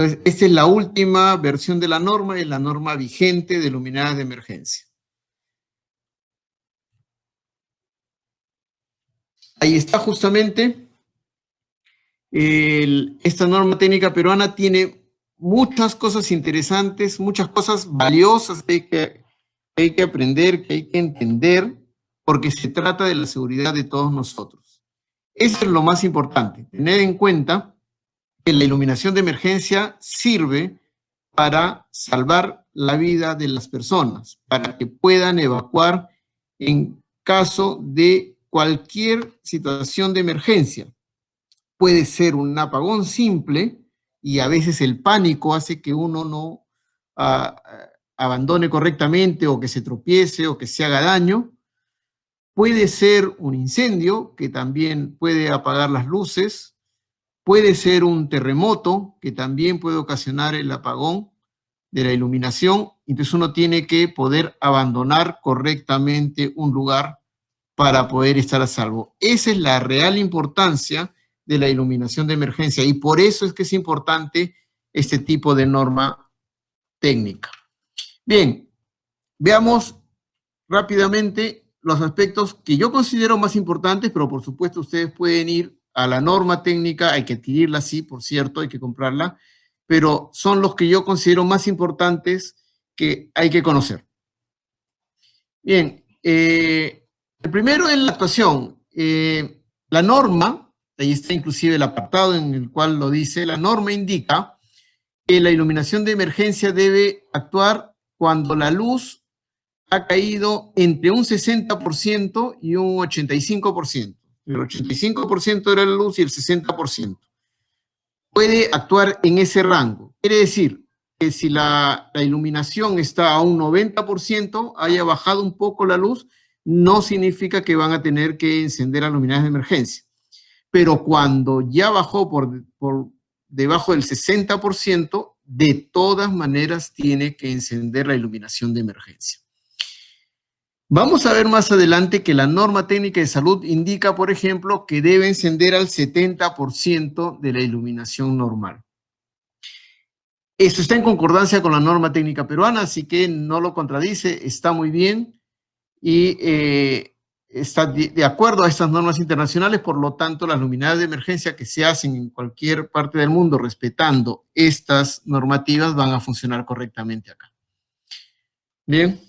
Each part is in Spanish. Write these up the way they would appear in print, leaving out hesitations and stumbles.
Entonces, esta es la última versión de la norma, es la norma vigente de luminarias de emergencia. Ahí está justamente. Esta norma técnica peruana tiene muchas cosas interesantes, muchas cosas valiosas que hay que aprender, que hay que entender, porque se trata de la seguridad de todos nosotros. Eso es lo más importante, tener en cuenta que la iluminación de emergencia sirve para salvar la vida de las personas, para que puedan evacuar en caso de cualquier situación de emergencia. Puede ser un apagón simple y a veces el pánico hace que uno no abandone correctamente o que se tropiece o que se haga daño. Puede ser un incendio que también puede apagar las luces. Puede ser un terremoto que también puede ocasionar el apagón de la iluminación. Entonces uno tiene que poder abandonar correctamente un lugar para poder estar a salvo. Esa es la real importancia de la iluminación de emergencia y por eso es que es importante este tipo de norma técnica. Bien, veamos rápidamente los aspectos que yo considero más importantes, pero por supuesto ustedes pueden ir a la norma técnica, hay que adquirirla, sí, por cierto, hay que comprarla, pero son los que yo considero más importantes que hay que conocer. Bien, el primero es la actuación. La norma, ahí está inclusive el apartado en el cual lo dice, la norma indica que la iluminación de emergencia debe actuar cuando la luz ha caído entre un 60% y un 85%. El 85% era la luz y el 60%. Puede actuar en ese rango. Quiere decir que si la iluminación está a un 90%, haya bajado un poco la luz, no significa que van a tener que encender las luminarias de emergencia. Pero cuando ya bajó por debajo del 60%, de todas maneras tiene que encender la iluminación de emergencia. Vamos a ver más adelante que la norma técnica de salud indica, por ejemplo, que debe encender al 70% de la iluminación normal. Eso está en concordancia con la norma técnica peruana, así que no lo contradice, está muy bien y está de acuerdo a estas normas internacionales. Por lo tanto, las luminarias de emergencia que se hacen en cualquier parte del mundo respetando estas normativas van a funcionar correctamente acá. Bien.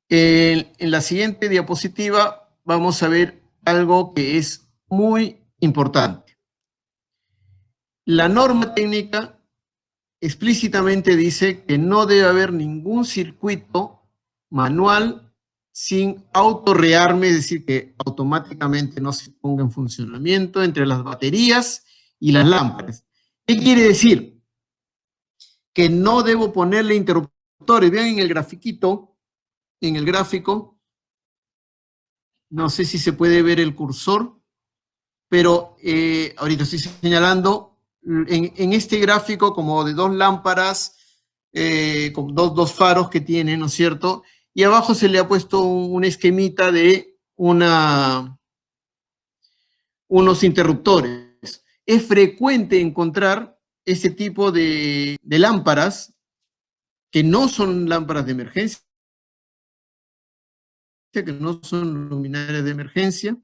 En la siguiente diapositiva vamos a ver algo que es muy importante. La norma técnica explícitamente dice que no debe haber ningún circuito manual sin autorrearme, es decir, que automáticamente no se ponga en funcionamiento entre las baterías y las lámparas. ¿Qué quiere decir? Que no debo ponerle interruptores. Vean en el grafiquito, en el gráfico, no sé si se puede ver el cursor, pero ahorita estoy señalando en este gráfico como de dos lámparas, con dos faros que tiene, ¿no es cierto? Y abajo se le ha puesto un esquemita de unos interruptores. Es frecuente encontrar ese tipo de lámparas que no son lámparas de emergencia, que no son luminarias de emergencia,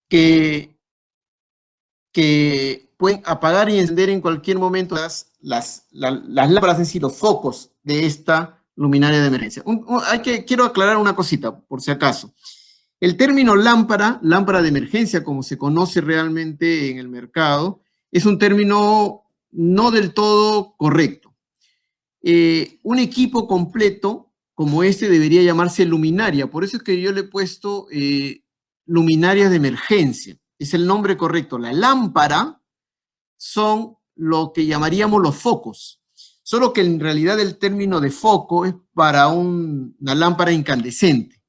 que pueden apagar y encender en cualquier momento las lámparas, es decir, los focos de esta luminaria de emergencia. Quiero aclarar una cosita, por si acaso. El término lámpara de emergencia, como se conoce realmente en el mercado, es un término no del todo correcto. Un equipo completo como este debería llamarse luminaria, por eso es que yo le he puesto luminarias de emergencia. Es el nombre correcto. La lámpara son lo que llamaríamos los focos, solo que en realidad el término de foco es para una lámpara incandescente.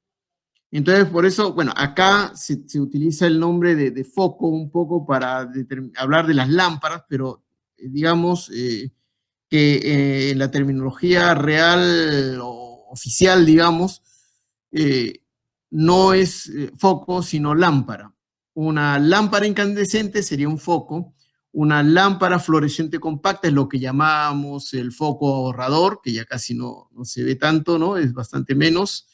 Entonces, por eso, bueno, acá se utiliza el nombre de foco un poco para hablar de las lámparas, pero digamos que en la terminología real o oficial, digamos, no es foco, sino lámpara. Una lámpara incandescente sería un foco. Una lámpara fluorescente compacta es lo que llamamos el foco ahorrador, que ya casi no se ve tanto, ¿no? Es bastante menos.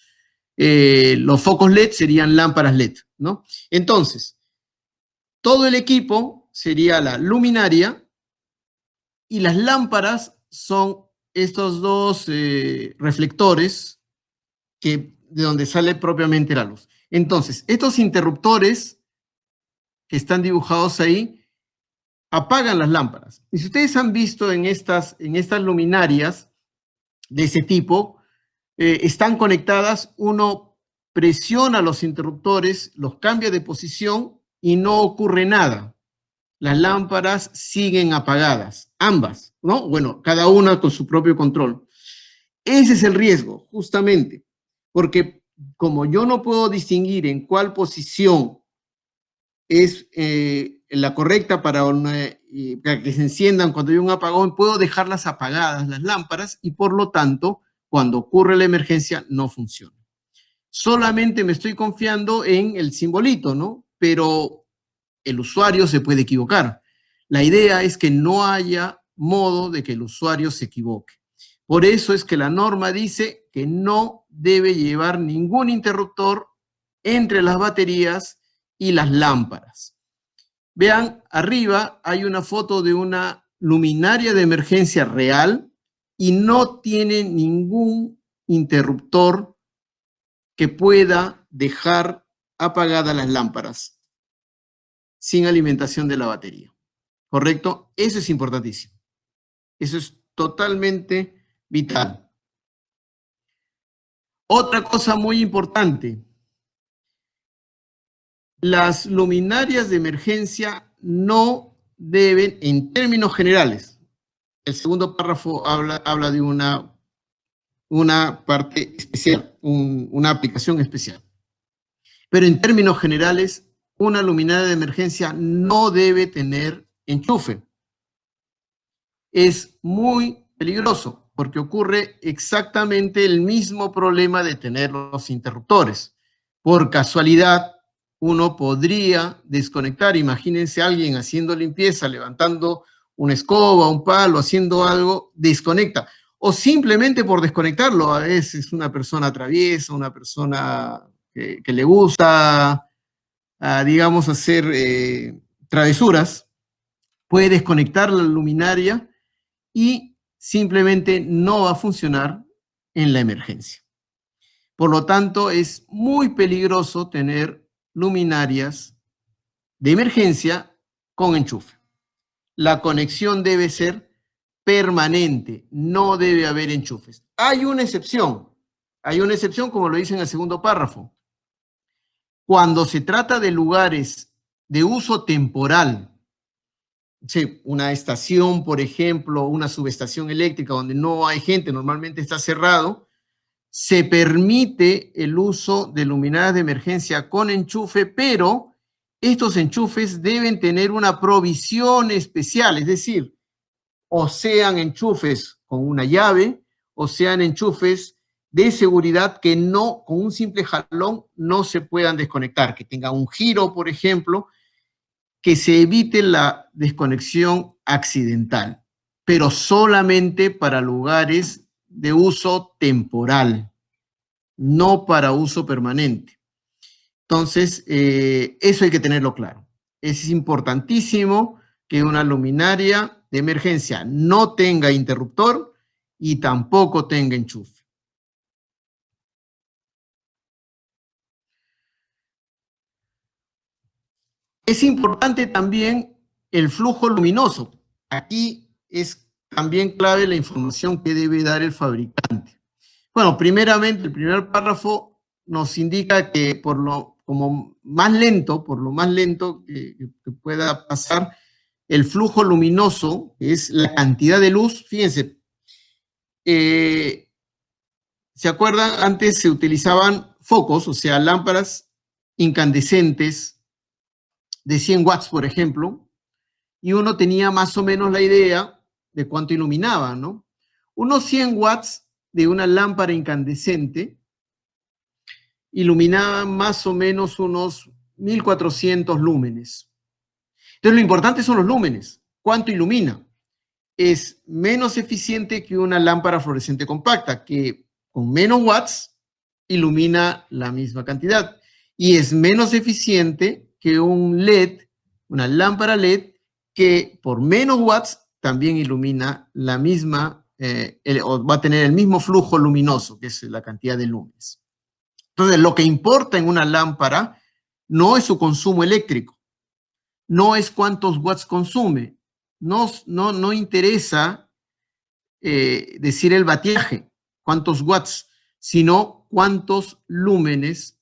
Los focos LED serían lámparas LED, ¿no? Entonces, todo el equipo sería la luminaria y las lámparas son estos dos reflectores de donde sale propiamente la luz. Entonces, estos interruptores que están dibujados ahí apagan las lámparas. Y si ustedes han visto en estas luminarias de ese tipo, están conectadas, uno presiona los interruptores, los cambia de posición y no ocurre nada. Las lámparas siguen apagadas, ambas, ¿no? Bueno, cada una con su propio control. Ese es el riesgo, justamente, porque como yo no puedo distinguir en cuál posición es la correcta para que se enciendan cuando hay un apagón, puedo dejarlas apagadas las lámparas y por lo tanto, cuando ocurre la emergencia, no funciona. Solamente me estoy confiando en el simbolito, ¿no? Pero el usuario se puede equivocar. La idea es que no haya modo de que el usuario se equivoque. Por eso es que la norma dice que no debe llevar ningún interruptor entre las baterías y las lámparas. Vean, arriba hay una foto de una luminaria de emergencia real y no tiene ningún interruptor que pueda dejar apagadas las lámparas sin alimentación de la batería. ¿Correcto? Eso es importantísimo. Eso es totalmente vital. Otra cosa muy importante. Las luminarias de emergencia no deben, en términos generales, el segundo párrafo habla de una parte especial, una aplicación especial. Pero en términos generales, una luminaria de emergencia no debe tener enchufe. Es muy peligroso porque ocurre exactamente el mismo problema de tener los interruptores. Por casualidad, uno podría desconectar. Imagínense a alguien haciendo limpieza, levantando una escoba, un palo, haciendo algo, desconecta. O simplemente por desconectarlo. A veces una persona traviesa, una persona que le gusta, digamos, hacer travesuras, puede desconectar la luminaria y simplemente no va a funcionar en la emergencia. Por lo tanto, es muy peligroso tener luminarias de emergencia con enchufe. La conexión debe ser permanente, no debe haber enchufes. Hay una excepción como lo dice en el segundo párrafo. Cuando se trata de lugares de uso temporal, sí, una estación, por ejemplo, una subestación eléctrica donde no hay gente, normalmente está cerrado, se permite el uso de luminarias de emergencia con enchufe, pero estos enchufes deben tener una provisión especial, es decir, o sean enchufes con una llave, o sean enchufes de seguridad que no, con un simple jalón, no se puedan desconectar, que tenga un giro, por ejemplo, que se evite la desconexión accidental, pero solamente para lugares de uso temporal, no para uso permanente. Entonces, eso hay que tenerlo claro. Es importantísimo que una luminaria de emergencia no tenga interruptor y tampoco tenga enchufe. Es importante también el flujo luminoso. Aquí es también clave la información que debe dar el fabricante. Bueno, primeramente, el primer párrafo nos indica que por lo más lento que pueda pasar, el flujo luminoso, que es la cantidad de luz, fíjense, ¿se acuerdan? Antes se utilizaban focos, o sea, lámparas incandescentes de 100 watts, por ejemplo, y uno tenía más o menos la idea de cuánto iluminaba, ¿no? Unos 100 watts de una lámpara incandescente ilumina más o menos unos 1400 lúmenes. Entonces, lo importante son los lúmenes. ¿Cuánto ilumina? Es menos eficiente que una lámpara fluorescente compacta, que con menos watts ilumina la misma cantidad. Y es menos eficiente que un LED, una lámpara LED, que por menos watts también ilumina la misma, o va a tener el mismo flujo luminoso, que es la cantidad de lúmenes. Entonces, lo que importa en una lámpara no es su consumo eléctrico, no es cuántos watts consume, no interesa decir el batiaje, cuántos watts, sino cuántos lúmenes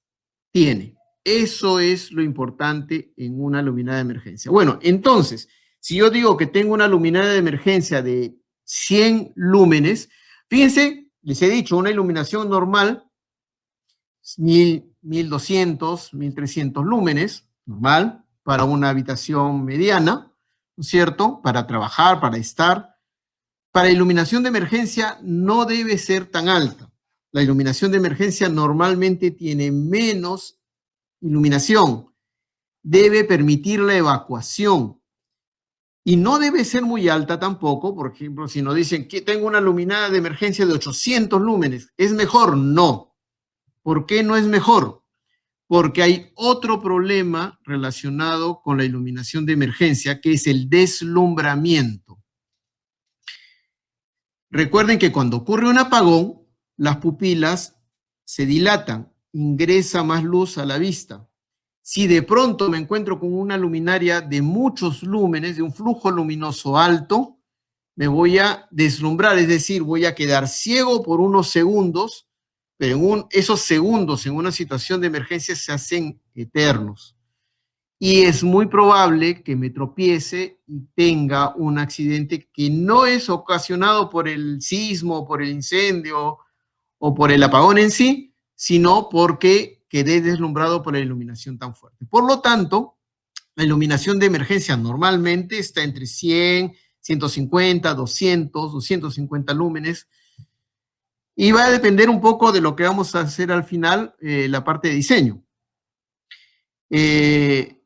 tiene. Eso es lo importante en una luminaria de emergencia. Bueno, entonces, si yo digo que tengo una luminaria de emergencia de 100 lúmenes, fíjense, les he dicho, una iluminación normal, 1000, 1200, 1300 lúmenes, normal, para una habitación mediana, ¿no es cierto? Para trabajar, para estar. Para iluminación de emergencia no debe ser tan alta. La iluminación de emergencia normalmente tiene menos iluminación. Debe permitir la evacuación. Y no debe ser muy alta tampoco, por ejemplo, si nos dicen que tengo una luminaria de emergencia de 800 lúmenes, ¿es mejor? No. ¿Por qué no es mejor? Porque hay otro problema relacionado con la iluminación de emergencia, que es el deslumbramiento. Recuerden que cuando ocurre un apagón, las pupilas se dilatan, ingresa más luz a la vista. Si de pronto me encuentro con una luminaria de muchos lúmenes, de un flujo luminoso alto, me voy a deslumbrar, es decir, voy a quedar ciego por unos segundos, pero esos segundos en una situación de emergencia se hacen eternos. Y es muy probable que me tropiece y tenga un accidente que no es ocasionado por el sismo, por el incendio o por el apagón en sí, sino porque quedé deslumbrado por la iluminación tan fuerte. Por lo tanto, la iluminación de emergencia normalmente está entre 100, 150, 200, 250 lúmenes, y va a depender un poco de lo que vamos a hacer al final, la parte de diseño.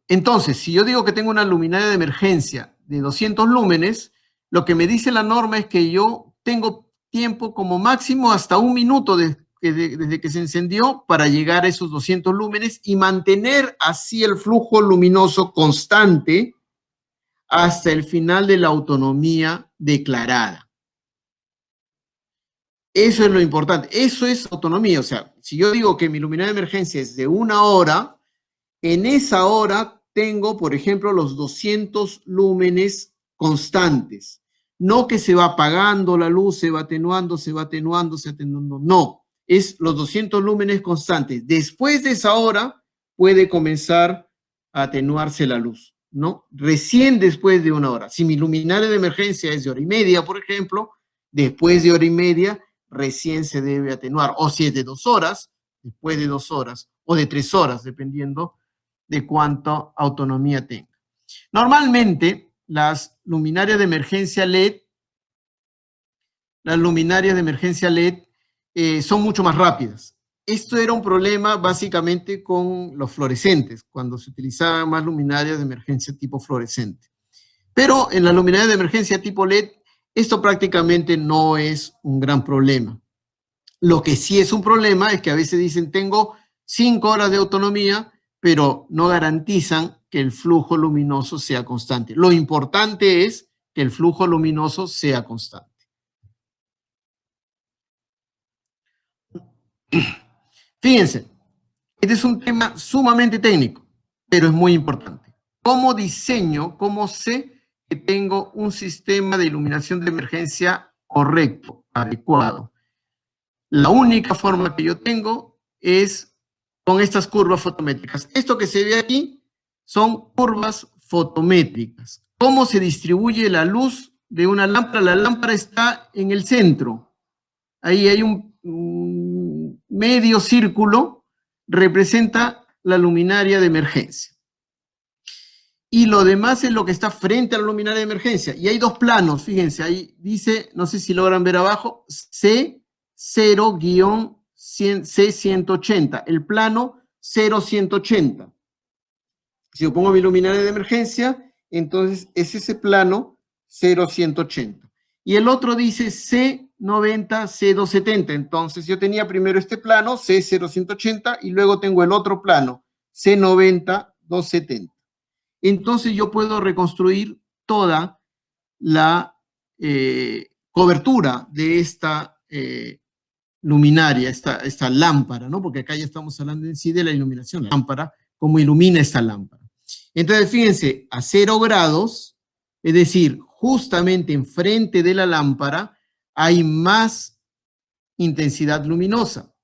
Entonces, si yo digo que tengo una luminaria de emergencia de 200 lúmenes, lo que me dice la norma es que yo tengo tiempo como máximo hasta un minuto desde que se encendió para llegar a esos 200 lúmenes y mantener así el flujo luminoso constante hasta el final de la autonomía declarada. Eso es lo importante. Eso es autonomía. O sea, si yo digo que mi luminaria de emergencia es de 1 hora, en esa hora tengo, por ejemplo, los 200 lúmenes constantes. No que se va apagando la luz, se va atenuando, se va atenuando, se va atenuando. No, es los 200 lúmenes constantes. Después de esa hora puede comenzar a atenuarse la luz, ¿no? Recién después de 1 hora. Si mi luminaria de emergencia es de 1h30, por ejemplo, después de 1h30 recién se debe atenuar. O si es de 2 horas, después de 2 horas. O de 3 horas, dependiendo de cuánta autonomía tenga. Normalmente, las luminarias de emergencia LED, son mucho más rápidas. Esto era un problema básicamente con los fluorescentes, cuando se utilizaban más luminarias de emergencia tipo fluorescente. Pero en las luminarias de emergencia tipo LED, esto prácticamente no es un gran problema. Lo que sí es un problema es que a veces dicen, tengo 5 horas de autonomía, pero no garantizan que el flujo luminoso sea constante. Lo importante es que el flujo luminoso sea constante. Fíjense, este es un tema sumamente técnico, pero es muy importante. ¿Cómo diseño, cómo sé que tengo un sistema de iluminación de emergencia correcto, adecuado? La única forma que yo tengo es con estas curvas fotométricas. Esto que se ve aquí son curvas fotométricas. ¿Cómo se distribuye la luz de una lámpara? La lámpara está en el centro. Ahí hay un medio círculo, representa la luminaria de emergencia. Y lo demás es lo que está frente a la luminaria de emergencia. Y hay 2 planos, fíjense, ahí dice, no sé si logran ver abajo, C0-0 C180, el plano 0180. Si yo pongo mi luminaria de emergencia, entonces es ese plano 0180. Y el otro dice C90, C270. Entonces yo tenía primero este plano, C0180, y luego tengo el otro plano, C90, 270. Entonces yo puedo reconstruir toda la cobertura de esta luminaria, esta lámpara, ¿no? Porque acá ya estamos hablando en sí de la iluminación, la lámpara, cómo ilumina esta lámpara. Entonces, fíjense, a 0 grados, es decir, justamente enfrente de la lámpara, hay más intensidad luminosa.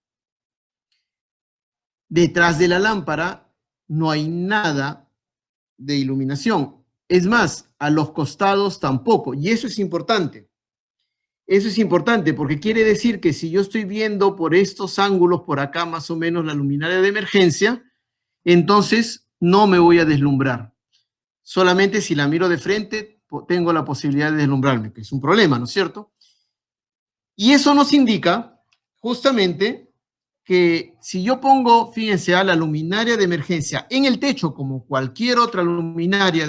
Detrás de la lámpara no hay nada de iluminación. Es más, a los costados tampoco. Y eso es importante. Eso es importante porque quiere decir que si yo estoy viendo por estos ángulos, por acá más o menos la luminaria de emergencia, entonces no me voy a deslumbrar. Solamente si la miro de frente, tengo la posibilidad de deslumbrarme, que es un problema, ¿no es cierto? Y eso nos indica justamente que si yo pongo, fíjense, a la luminaria de emergencia en el techo, como cualquier otra luminaria,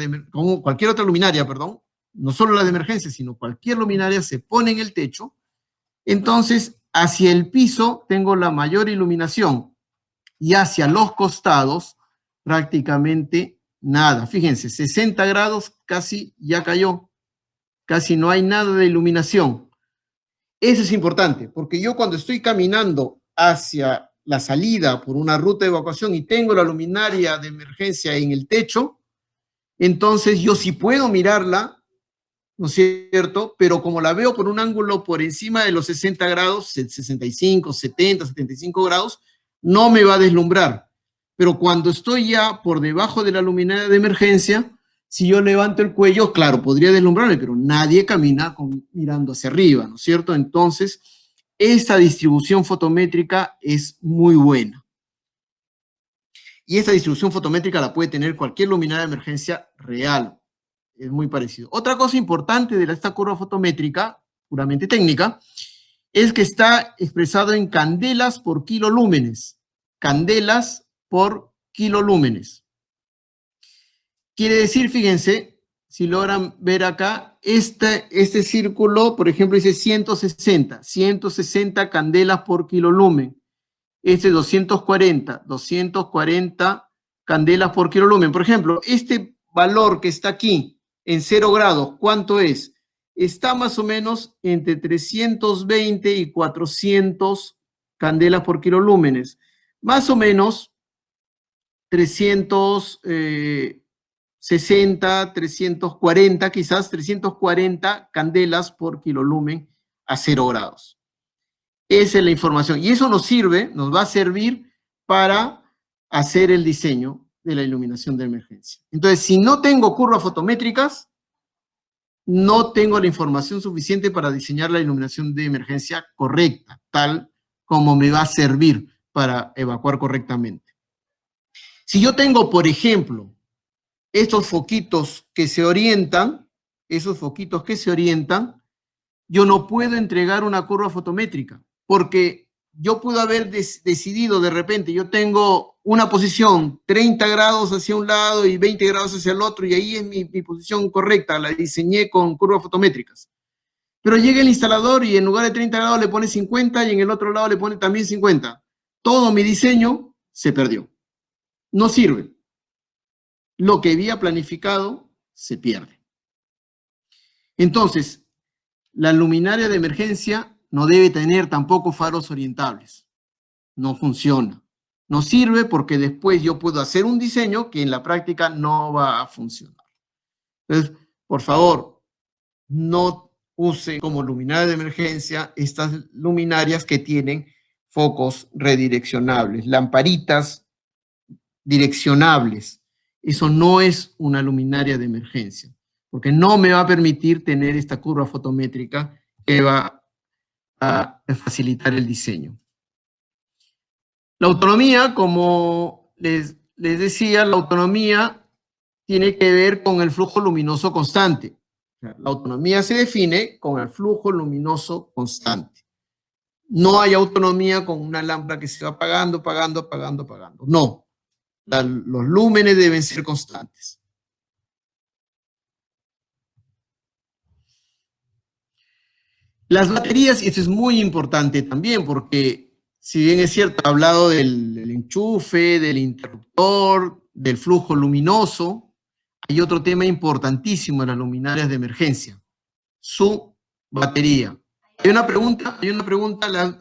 perdón, no solo la de emergencia, sino cualquier luminaria se pone en el techo, entonces hacia el piso tengo la mayor iluminación y hacia los costados prácticamente nada. Fíjense, 60 grados casi ya cayó, casi no hay nada de iluminación. Eso es importante, porque yo cuando estoy caminando hacia la salida por una ruta de evacuación y tengo la luminaria de emergencia en el techo, entonces yo sí puedo mirarla, ¿no es cierto? Pero como la veo por un ángulo por encima de los 60 grados, 65, 70, 75 grados, no me va a deslumbrar. Pero cuando estoy ya por debajo de la luminaria de emergencia, si yo levanto el cuello, claro, podría deslumbrarme, pero nadie camina mirando hacia arriba, ¿no es cierto? Entonces, esta distribución fotométrica es muy buena. Y esta distribución fotométrica la puede tener cualquier luminaria de emergencia real. Es muy parecido. Otra cosa importante de esta curva fotométrica, puramente técnica, es que está expresado en candelas por kilolúmenes. Candelas por kilolúmenes. Quiere decir, fíjense, si logran ver acá, este círculo, por ejemplo, dice 160 candelas por kilolumen. Este 240 candelas por kilolumen. Por ejemplo, este valor que está aquí en 0 grados, ¿cuánto es? Está más o menos entre 320 y 400 candelas por kilolúmenes. Más o menos 360, 340, quizás 340 candelas por kilolumen a 0 grados. Esa es la información. Y eso nos va a servir para hacer el diseño de la iluminación de emergencia. Entonces, si no tengo curvas fotométricas, no tengo la información suficiente para diseñar la iluminación de emergencia correcta, tal como me va a servir para evacuar correctamente. Si yo tengo, por ejemplo, estos foquitos que se orientan, yo no puedo entregar una curva fotométrica, porque yo puedo haber decidido de repente, yo tengo una posición 30 grados hacia un lado y 20 grados hacia el otro, y ahí es mi posición correcta, la diseñé con curvas fotométricas. Pero llega el instalador y en lugar de 30 grados le pone 50 y en el otro lado le pone también 50. Todo mi diseño se perdió. No sirve. Lo que había planificado se pierde. Entonces, la luminaria de emergencia no debe tener tampoco faros orientables. No funciona. No sirve porque después yo puedo hacer un diseño que en la práctica no va a funcionar. Entonces, por favor, no use como luminaria de emergencia estas luminarias que tienen focos redireccionables, lamparitas direccionables. Eso no es una luminaria de emergencia, porque no me va a permitir tener esta curva fotométrica que va a facilitar el diseño. La autonomía, como les decía, la autonomía tiene que ver con el flujo luminoso constante. La autonomía se define con el flujo luminoso constante. No hay autonomía con una lámpara que se va apagando, apagando, apagando, apagando. No, los lúmenes deben ser constantes. Las baterías, y esto es muy importante también, porque si bien es cierto, he hablado del enchufe, del interruptor, del flujo luminoso, hay otro tema importantísimo en las luminarias de emergencia, su batería. Hay una pregunta,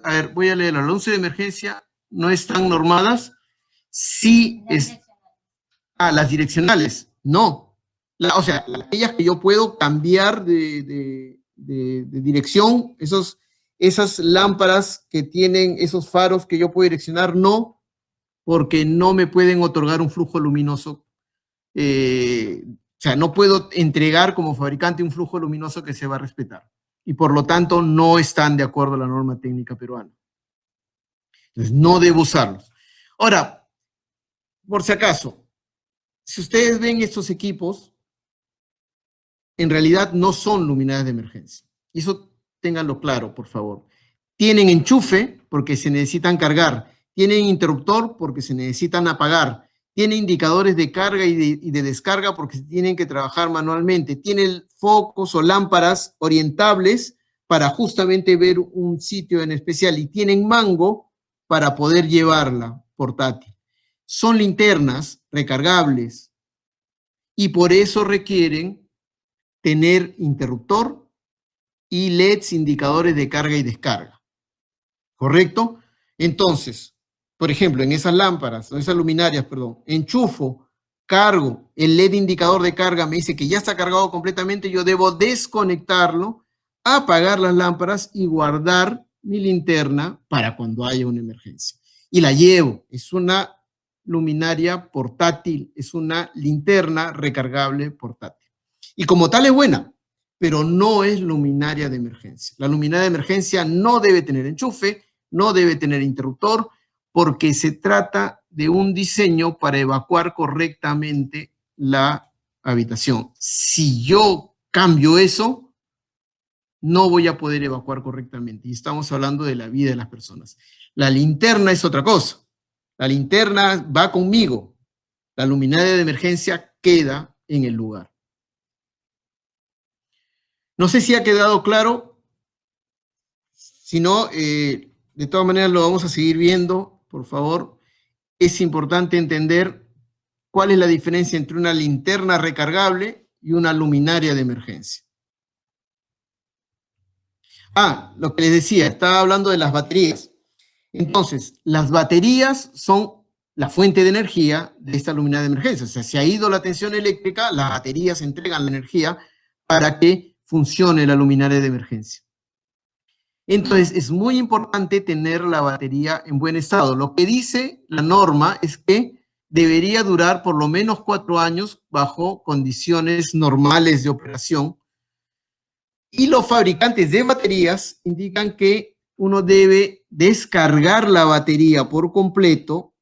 a ver, voy a leer, las luces de emergencia no están normadas. Sí, las direccionales, no. O sea, aquellas que yo puedo cambiar de dirección, esas lámparas que tienen esos faros que yo puedo direccionar, no, porque no me pueden otorgar un flujo luminoso. O sea, no puedo entregar como fabricante un flujo luminoso que se va a respetar. Y por lo tanto, no están de acuerdo a la norma técnica peruana. Entonces, no debo usarlos. Ahora, por si acaso, si ustedes ven estos equipos, en realidad no son luminarias de emergencia. Y eso ténganlo claro, por favor. Tienen enchufe porque se necesitan cargar, tienen interruptor porque se necesitan apagar, tienen indicadores de carga y de descarga porque se tienen que trabajar manualmente, tienen focos o lámparas orientables para justamente ver un sitio en especial y tienen mango para poder llevarla portátil. Son linternas recargables y por eso requieren tener interruptor y LEDs indicadores de carga y descarga. ¿Correcto? Entonces, por ejemplo, en esas lámparas, en esas luminarias, perdón, enchufo, cargo, el LED indicador de carga me dice que ya está cargado completamente, yo debo desconectarlo, apagar las lámparas y guardar mi linterna para cuando haya una emergencia. Y la llevo, es una luminaria portátil, es una linterna recargable portátil. Y como tal es buena, pero no es luminaria de emergencia. La luminaria de emergencia no debe tener enchufe, no debe tener interruptor, porque se trata de un diseño para evacuar correctamente la habitación. Si yo cambio eso, no voy a poder evacuar correctamente. Y estamos hablando de la vida de las personas. La linterna es otra cosa. La linterna va conmigo. La luminaria de emergencia queda en el lugar. No sé si ha quedado claro. Si no, de todas maneras lo vamos a seguir viendo, por favor. Es importante entender cuál es la diferencia entre una linterna recargable y una luminaria de emergencia. Lo que les decía, estaba hablando de las baterías. Entonces, las baterías son la fuente de energía de esta luminaria de emergencia. O sea, si ha ido la tensión eléctrica, las baterías entregan la energía para que funcione la luminaria de emergencia. Entonces, es muy importante tener la batería en buen estado. Lo que dice la norma es que debería durar por lo menos 4 años bajo condiciones normales de operación. Y los fabricantes de baterías indican que uno debe descargar la batería por completo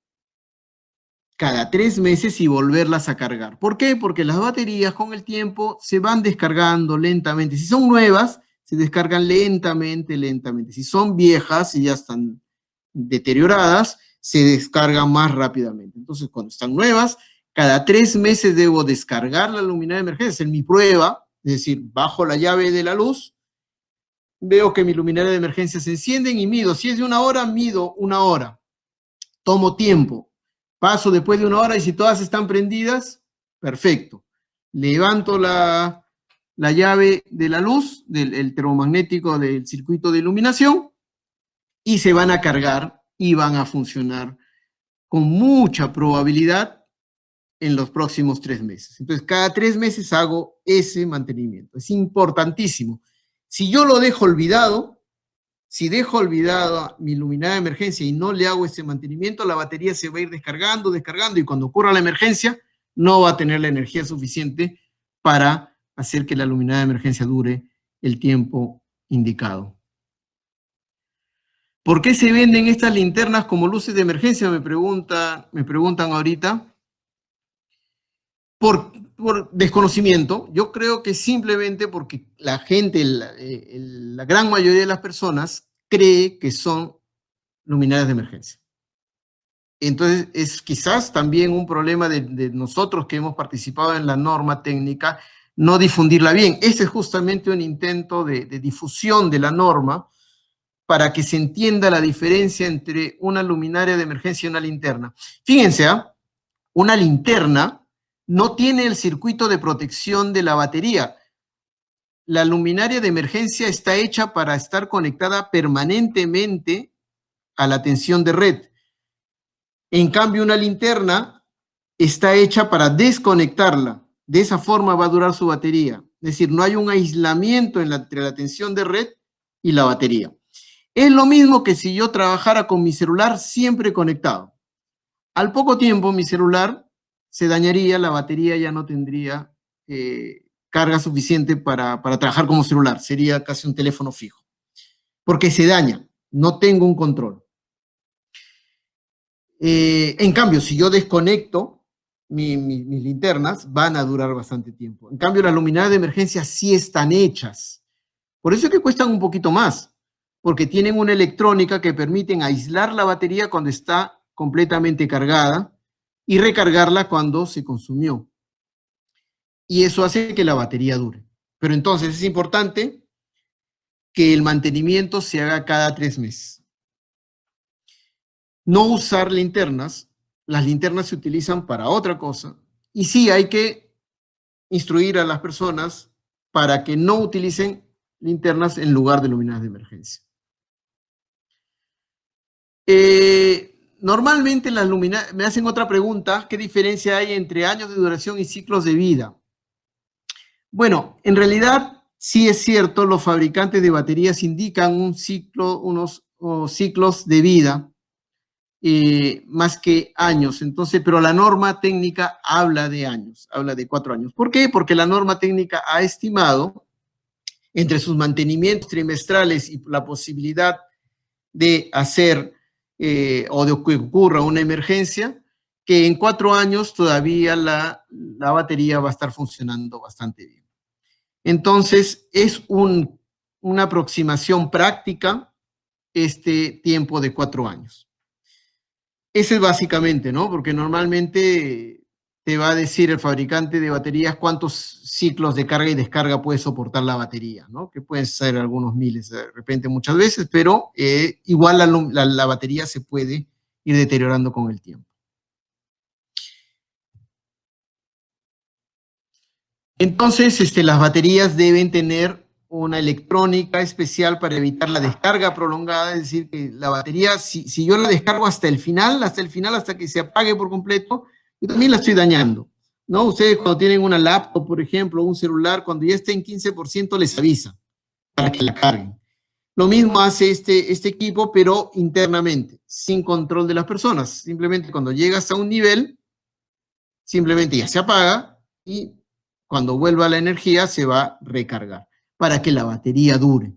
cada 3 meses y volverlas a cargar. ¿Por qué? Porque las baterías con el tiempo se van descargando lentamente. Si son nuevas, se descargan lentamente, lentamente. Si son viejas y ya están deterioradas, se descargan más rápidamente. Entonces, cuando están nuevas, cada 3 meses debo descargar la luminaria de emergencia. En mi prueba, es decir, bajo la llave de la luz, veo que mi luminaria de emergencia se encienden y mido. Si es de 1 hora, mido 1 hora. Tomo tiempo. Paso después de 1 hora y si todas están prendidas, perfecto. Levanto la llave de la luz, del termomagnético del circuito de iluminación, y se van a cargar y van a funcionar con mucha probabilidad en los próximos 3 meses. Entonces, cada 3 meses hago ese mantenimiento. Es importantísimo. Si yo lo dejo olvidado, si dejo olvidado mi luminaria de emergencia y no le hago ese mantenimiento, la batería se va a ir descargando, descargando, y cuando ocurra la emergencia, no va a tener la energía suficiente para hacer que la luminaria de emergencia dure el tiempo indicado. ¿Por qué se venden estas linternas como luces de emergencia? Me preguntan ahorita. Por desconocimiento. Yo creo que simplemente porque la gente, la gran mayoría de las personas cree que son luminarias de emergencia. Entonces, es quizás también un problema de nosotros que hemos participado en la norma técnica, no difundirla bien. Ese es justamente un intento de difusión de la norma para que se entienda la diferencia entre una luminaria de emergencia y una linterna. Fíjense, una linterna no tiene el circuito de protección de la batería. La luminaria de emergencia está hecha para estar conectada permanentemente a la tensión de red. En cambio, una linterna está hecha para desconectarla. De esa forma va a durar su batería. Es decir, no hay un aislamiento entre la tensión de red y la batería. Es lo mismo que si yo trabajara con mi celular siempre conectado. Al poco tiempo mi celular se dañaría, la batería ya no tendría carga suficiente para trabajar como celular. Sería casi un teléfono fijo. Porque se daña, no tengo un control. En cambio, si yo desconecto mis linternas, van a durar bastante tiempo. En cambio, las luminarias de emergencia sí están hechas. Por eso es que cuestan un poquito más, porque tienen una electrónica que permiten aislar la batería cuando está completamente cargada y recargarla cuando se consumió. Y eso hace que la batería dure. Pero entonces es importante que el mantenimiento se haga cada 3 meses. No usar linternas. Las linternas se utilizan para otra cosa. Y sí, hay que instruir a las personas para que no utilicen linternas en lugar de luminarias de emergencia. Normalmente las luminarias, me hacen otra pregunta, ¿qué diferencia hay entre años de duración y ciclos de vida? Bueno, en realidad sí es cierto, los fabricantes de baterías indican un ciclo, unos ciclos de vida, más que años. Entonces, pero la norma técnica habla de años, habla de 4 años. ¿Por qué? Porque la norma técnica ha estimado entre sus mantenimientos trimestrales y la posibilidad de hacer o de que ocurra una emergencia, que en 4 años todavía la batería va a estar funcionando bastante bien. Entonces, es una aproximación práctica este tiempo de 4 años. Ese es básicamente, ¿no? Porque normalmente te va a decir el fabricante de baterías cuántos ciclos de carga y descarga puede soportar la batería, ¿no? Que pueden ser algunos miles de repente muchas veces, pero igual la batería se puede ir deteriorando con el tiempo. Entonces, las baterías deben tener una electrónica especial para evitar la descarga prolongada, es decir, que la batería, si yo la descargo hasta el final, hasta que se apague por completo, yo también la estoy dañando, ¿no? Ustedes cuando tienen una laptop, por ejemplo, un celular, cuando ya esté en 15% les avisa para que la carguen. Lo mismo hace este equipo, pero internamente, sin control de las personas. Simplemente cuando llegas a un nivel, simplemente ya se apaga y cuando vuelva la energía se va a recargar para que la batería dure.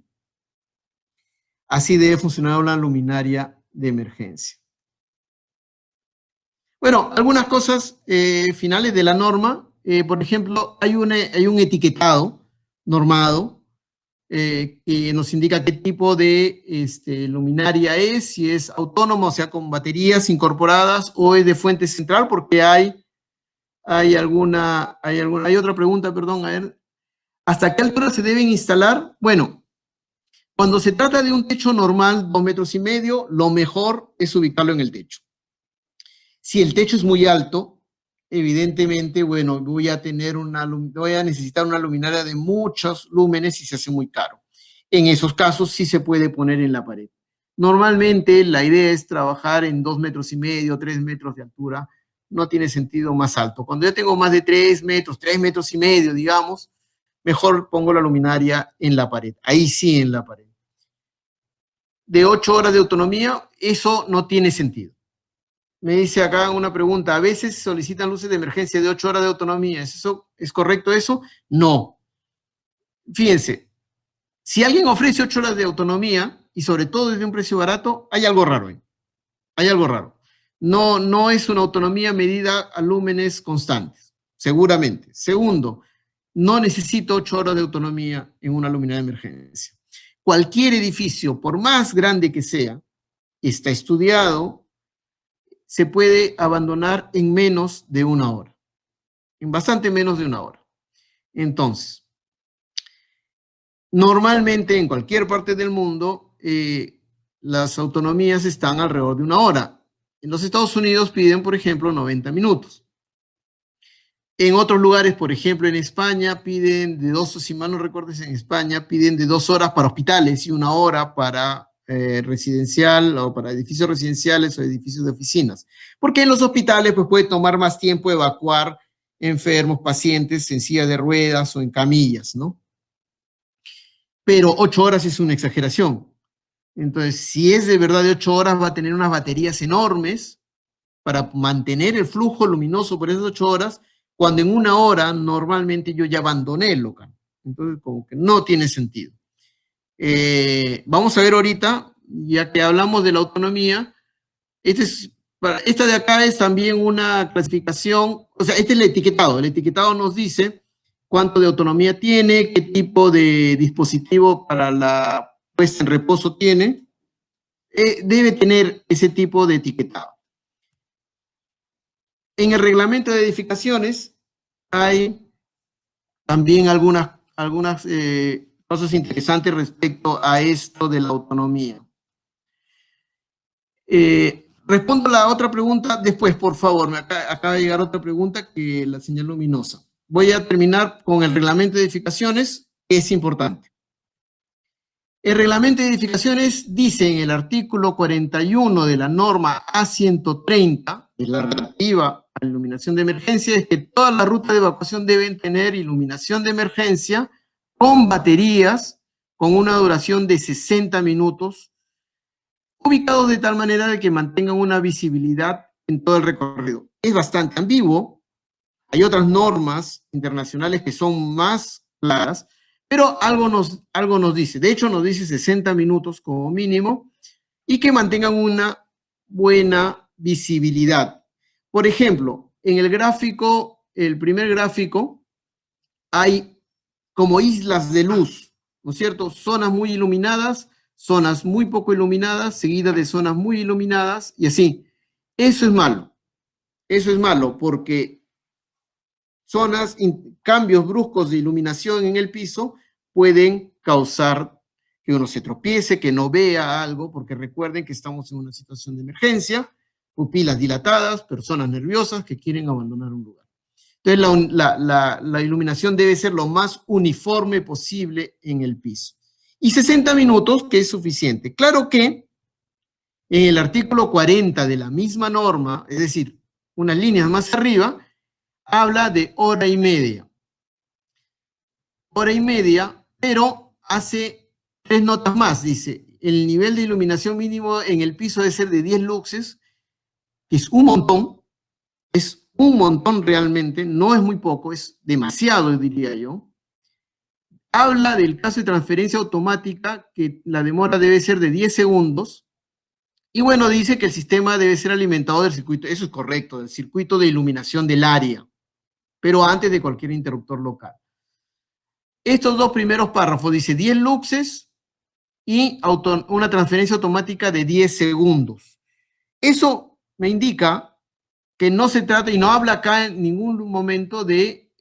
Así debe funcionar una luminaria de emergencia. Bueno, algunas cosas finales de la norma. Por ejemplo, hay un etiquetado normado que nos indica qué tipo de luminaria es, si es autónoma, o sea, con baterías incorporadas o es de fuente central, porque hay otra pregunta, perdón, a ver. ¿Hasta qué altura se deben instalar? Bueno, cuando se trata de un techo normal, 2,5 metros, lo mejor es ubicarlo en el techo. Si el techo es muy alto, evidentemente, bueno, voy a necesitar una luminaria de muchos lúmenes y se hace muy caro. En esos casos sí se puede poner en la pared. Normalmente la idea es trabajar en 2,5 metros, 3 metros de altura. No tiene sentido más alto. Cuando yo tengo más de 3 metros, 3,5 metros, digamos, mejor pongo la luminaria en la pared. Ahí sí en la pared. De 8 horas de autonomía, eso no tiene sentido. Me dice acá una pregunta, a veces solicitan luces de emergencia de 8 horas de autonomía. ¿Es correcto eso? No. Fíjense, si alguien ofrece 8 horas de autonomía, y sobre todo desde un precio barato, hay algo raro ahí. Hay algo raro. No es una autonomía medida a lúmenes constantes, seguramente. Segundo, no necesito 8 horas de autonomía en una luminaria de emergencia. cualquier edificio, por más grande que sea, está estudiado, se puede abandonar en menos de una hora, en bastante menos de una hora. Entonces, normalmente en cualquier parte del mundo, las autonomías están alrededor de una hora. En los Estados Unidos piden, por ejemplo, 90 minutos. En otros lugares, por ejemplo, en España piden de 2, si mal no recuerdo, en España piden de 2 horas para hospitales y 1 hora para residencial o para edificios residenciales o edificios de oficinas. Porque en los hospitales pues, puede tomar más tiempo evacuar enfermos, pacientes en silla de ruedas o en camillas, ¿no? Pero 8 horas es una exageración. Entonces, si es de verdad de 8 horas, va a tener unas baterías enormes para mantener el flujo luminoso por esas 8 horas, cuando en 1 hora normalmente yo ya abandoné el local. Entonces, como que no tiene sentido. Vamos a ver ahorita, ya que hablamos de la autonomía, esta de acá es también una clasificación, o sea, este es el etiquetado. El etiquetado nos dice cuánto de autonomía tiene, qué tipo de dispositivo para la puesta en reposo tiene. Debe tener ese tipo de etiquetado. En el reglamento de edificaciones hay también algunas cosas interesantes respecto a esto de la autonomía. Respondo a la otra pregunta después, por favor. Me acaba de llegar otra pregunta que la señal luminosa. Voy a terminar con el reglamento de edificaciones, que es importante. El reglamento de edificaciones dice en el artículo 41 de la norma A130, de la relativa a la iluminación de emergencia, es que todas las rutas de evacuación deben tener iluminación de emergencia con baterías con una duración de 60 minutos, ubicados de tal manera de que mantengan una visibilidad en todo el recorrido. Es bastante ambiguo. Hay otras normas internacionales que son más claras, pero algo nos dice. De hecho, nos dice 60 minutos como mínimo y que mantengan una buena visibilidad. Por ejemplo, en el gráfico, el primer gráfico, hay como islas de luz, ¿no es cierto? Zonas muy iluminadas, zonas muy poco iluminadas, seguidas de zonas muy iluminadas y así. Eso es malo. Eso es malo porque cambios bruscos de iluminación en el piso pueden causar que uno se tropiece, que no vea algo, porque recuerden que estamos en una situación de emergencia, pupilas dilatadas, personas nerviosas que quieren abandonar un lugar. Entonces, la iluminación debe ser lo más uniforme posible en el piso. Y 60 minutos, que es suficiente. Claro que en el artículo 40 de la misma norma, es decir, unas líneas más arriba, habla de hora y media. Hora y media, pero hace 3 notas más. Dice, el nivel de iluminación mínimo en el piso debe ser de 10 luxes, que es un montón realmente, no es muy poco, es demasiado, diría yo. Habla del caso de transferencia automática, que la demora debe ser de 10 segundos. Y bueno, dice que el sistema debe ser alimentado del circuito, eso es correcto, del circuito de iluminación del área, pero antes de cualquier interruptor local. Estos dos primeros párrafos dice 10 luxes y una transferencia automática de 10 segundos. Eso me indica que no se trata, y no habla acá en ningún momento de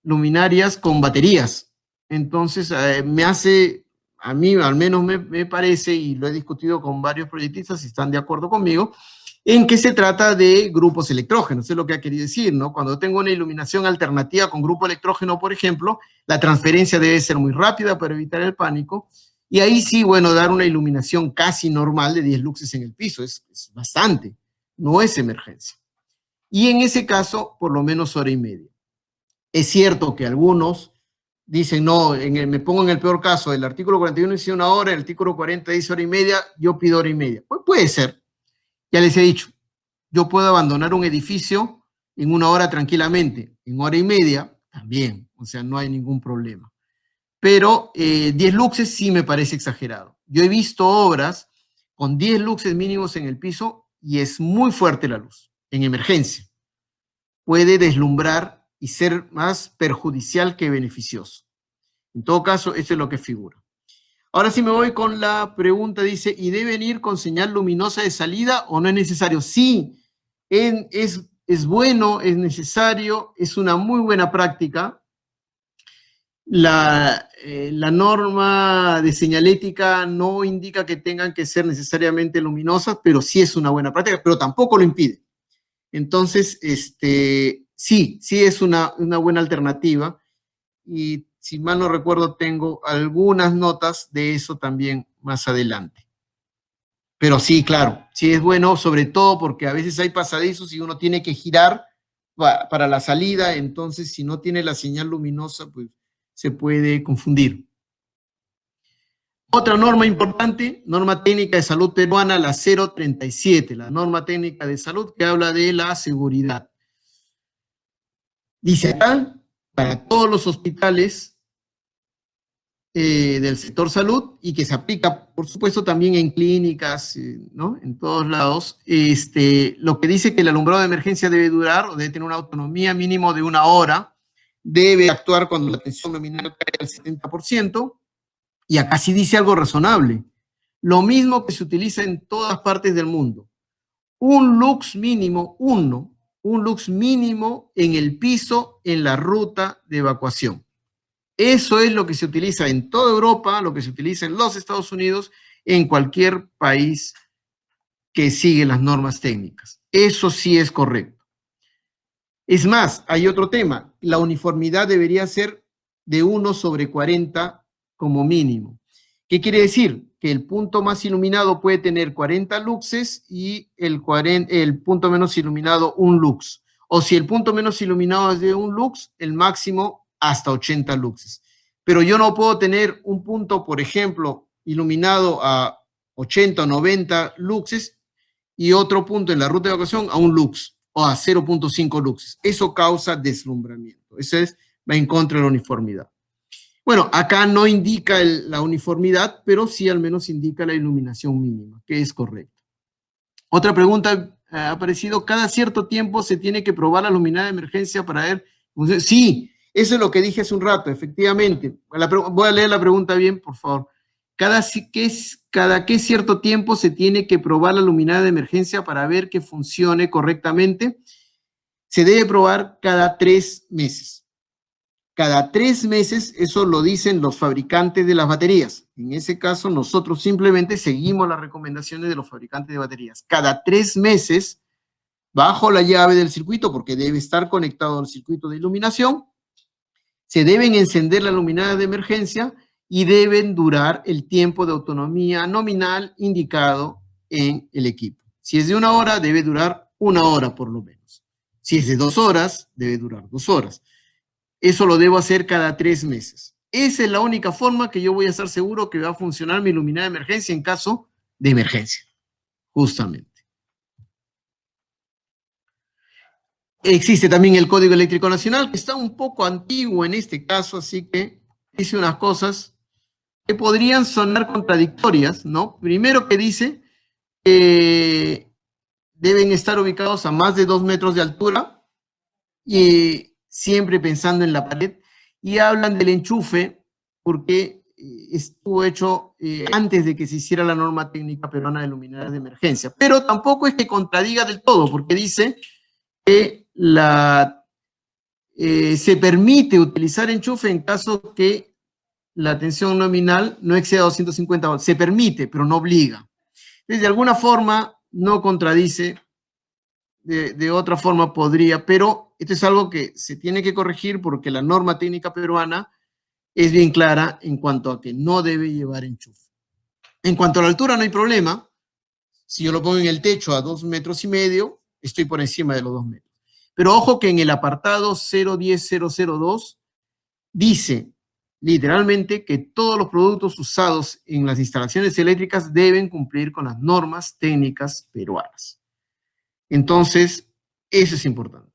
luminarias con baterías. Entonces, a mí al menos me parece, y lo he discutido con varios proyectistas y están de acuerdo conmigo, en que se trata de grupos electrógenos, es lo que ha querido decir, ¿no? Cuando tengo una iluminación alternativa con grupo electrógeno, por ejemplo, la transferencia debe ser muy rápida para evitar el pánico, y ahí sí, bueno, dar una iluminación casi normal de 10 luxes en el piso, es bastante, no es emergencia. Y en ese caso, por lo menos hora y media. Es cierto que algunos dicen, no, me pongo en el peor caso, el artículo 41 dice 1 hora, el artículo 40 dice hora y media, yo pido hora y media. Pues puede ser. Ya les he dicho, yo puedo abandonar un edificio en 1 hora tranquilamente, en hora y media también, o sea, no hay ningún problema. Pero 10 luxes sí me parece exagerado. Yo he visto obras con 10 luxes mínimos en el piso y es muy fuerte la luz, en emergencia. Puede deslumbrar y ser más perjudicial que beneficioso. En todo caso, esto es lo que figura. Ahora sí me voy con la pregunta, dice, ¿y deben ir con señal luminosa de salida o no es necesario? Sí, es bueno, es necesario, es una muy buena práctica. La norma de señalética no indica que tengan que ser necesariamente luminosas, pero sí es una buena práctica, pero tampoco lo impide. Entonces, sí es una buena alternativa. Y si mal no recuerdo, tengo algunas notas de eso también más adelante. Pero sí, claro, sí es bueno, sobre todo porque a veces hay pasadizos y uno tiene que girar para la salida, entonces si no tiene la señal luminosa, pues se puede confundir. Otra norma importante, norma técnica de salud peruana, la 037, la norma técnica de salud que habla de la seguridad. Dice acá, para todos los hospitales del sector salud y que se aplica, por supuesto, también en clínicas, ¿no? En todos lados, lo que dice que el alumbrado de emergencia debe durar o debe tener una autonomía mínimo de 1 hora, debe actuar cuando la tensión nominal cae al 70%, y acá sí dice algo razonable, lo mismo que se utiliza en todas partes del mundo. Un lux mínimo, un lux mínimo en el piso en la ruta de evacuación. Eso es lo que se utiliza en toda Europa, lo que se utiliza en los Estados Unidos, en cualquier país que sigue las normas técnicas. Eso sí es correcto. Es más, hay otro tema. La uniformidad debería ser de 1/40 como mínimo. ¿Qué quiere decir? Que el punto más iluminado puede tener 40 luxes y el punto menos iluminado 1 lux. O si el punto menos iluminado es de 1 lux, el máximo hasta 80 luxes. Pero yo no puedo tener un punto, por ejemplo, iluminado a 80 o 90 luxes y otro punto en la ruta de evacuación a 1 lux o a 0.5 luxes. Eso causa deslumbramiento. Eso va en contra de la uniformidad. Bueno, acá no indica la uniformidad, pero sí al menos indica la iluminación mínima, que es correcto. Otra pregunta ha aparecido, ¿cada cierto tiempo se tiene que probar la luminaria de emergencia para ver? Sí, eso es lo que dije hace un rato, efectivamente. Voy a leer la pregunta bien, por favor. ¿Cada qué cierto tiempo se tiene que probar la luminaria de emergencia para ver que funcione correctamente? Se debe probar cada 3 meses. Cada 3 meses, eso lo dicen los fabricantes de las baterías. En ese caso, nosotros simplemente seguimos las recomendaciones de los fabricantes de baterías. Cada 3 meses, bajo la llave del circuito, porque debe estar conectado al circuito de iluminación, se deben encender las luminarias de emergencia y deben durar el tiempo de autonomía nominal indicado en el equipo. Si es de 1 hora, debe durar 1 hora por lo menos. Si es de 2 horas, debe durar 2 horas. Eso lo debo hacer cada 3 meses. Esa es la única forma que yo voy a estar seguro que va a funcionar mi luminaria de emergencia en caso de emergencia, justamente. Existe también el Código Eléctrico Nacional, que está un poco antiguo en este caso, así que dice unas cosas que podrían sonar contradictorias, ¿no? Primero que dice que deben estar ubicados a más de 2 metros de altura y siempre pensando en la pared, y hablan del enchufe porque estuvo hecho antes de que se hiciera la norma técnica peruana de luminarias de emergencia. Pero tampoco es que contradiga del todo, porque dice que se permite utilizar enchufe en caso que la tensión nominal no exceda 250 volts. Se permite, pero no obliga. Entonces, de alguna forma, no contradice, de otra forma podría, pero esto es algo que se tiene que corregir porque la norma técnica peruana es bien clara en cuanto a que no debe llevar enchufe. En cuanto a la altura, no hay problema. Si yo lo pongo en el techo a 2,5 metros, estoy por encima de los 2 metros. Pero ojo que en el apartado 010002 dice literalmente que todos los productos usados en las instalaciones eléctricas deben cumplir con las normas técnicas peruanas. Entonces, eso es importante.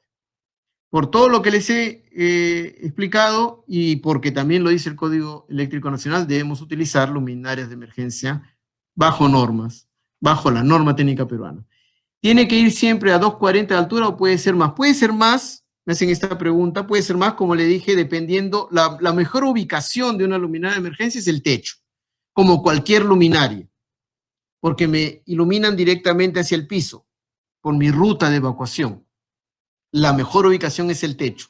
Por todo lo que les he explicado y porque también lo dice el Código Eléctrico Nacional, debemos utilizar luminarias de emergencia bajo normas, bajo la norma técnica peruana. ¿Tiene que ir siempre a 2,40 de altura o puede ser más? Puede ser más, me hacen esta pregunta, puede ser más, como le dije, dependiendo, la mejor ubicación de una luminaria de emergencia es el techo. como cualquier luminaria, porque me iluminan directamente hacia el piso, por mi ruta de evacuación. La mejor ubicación es el techo.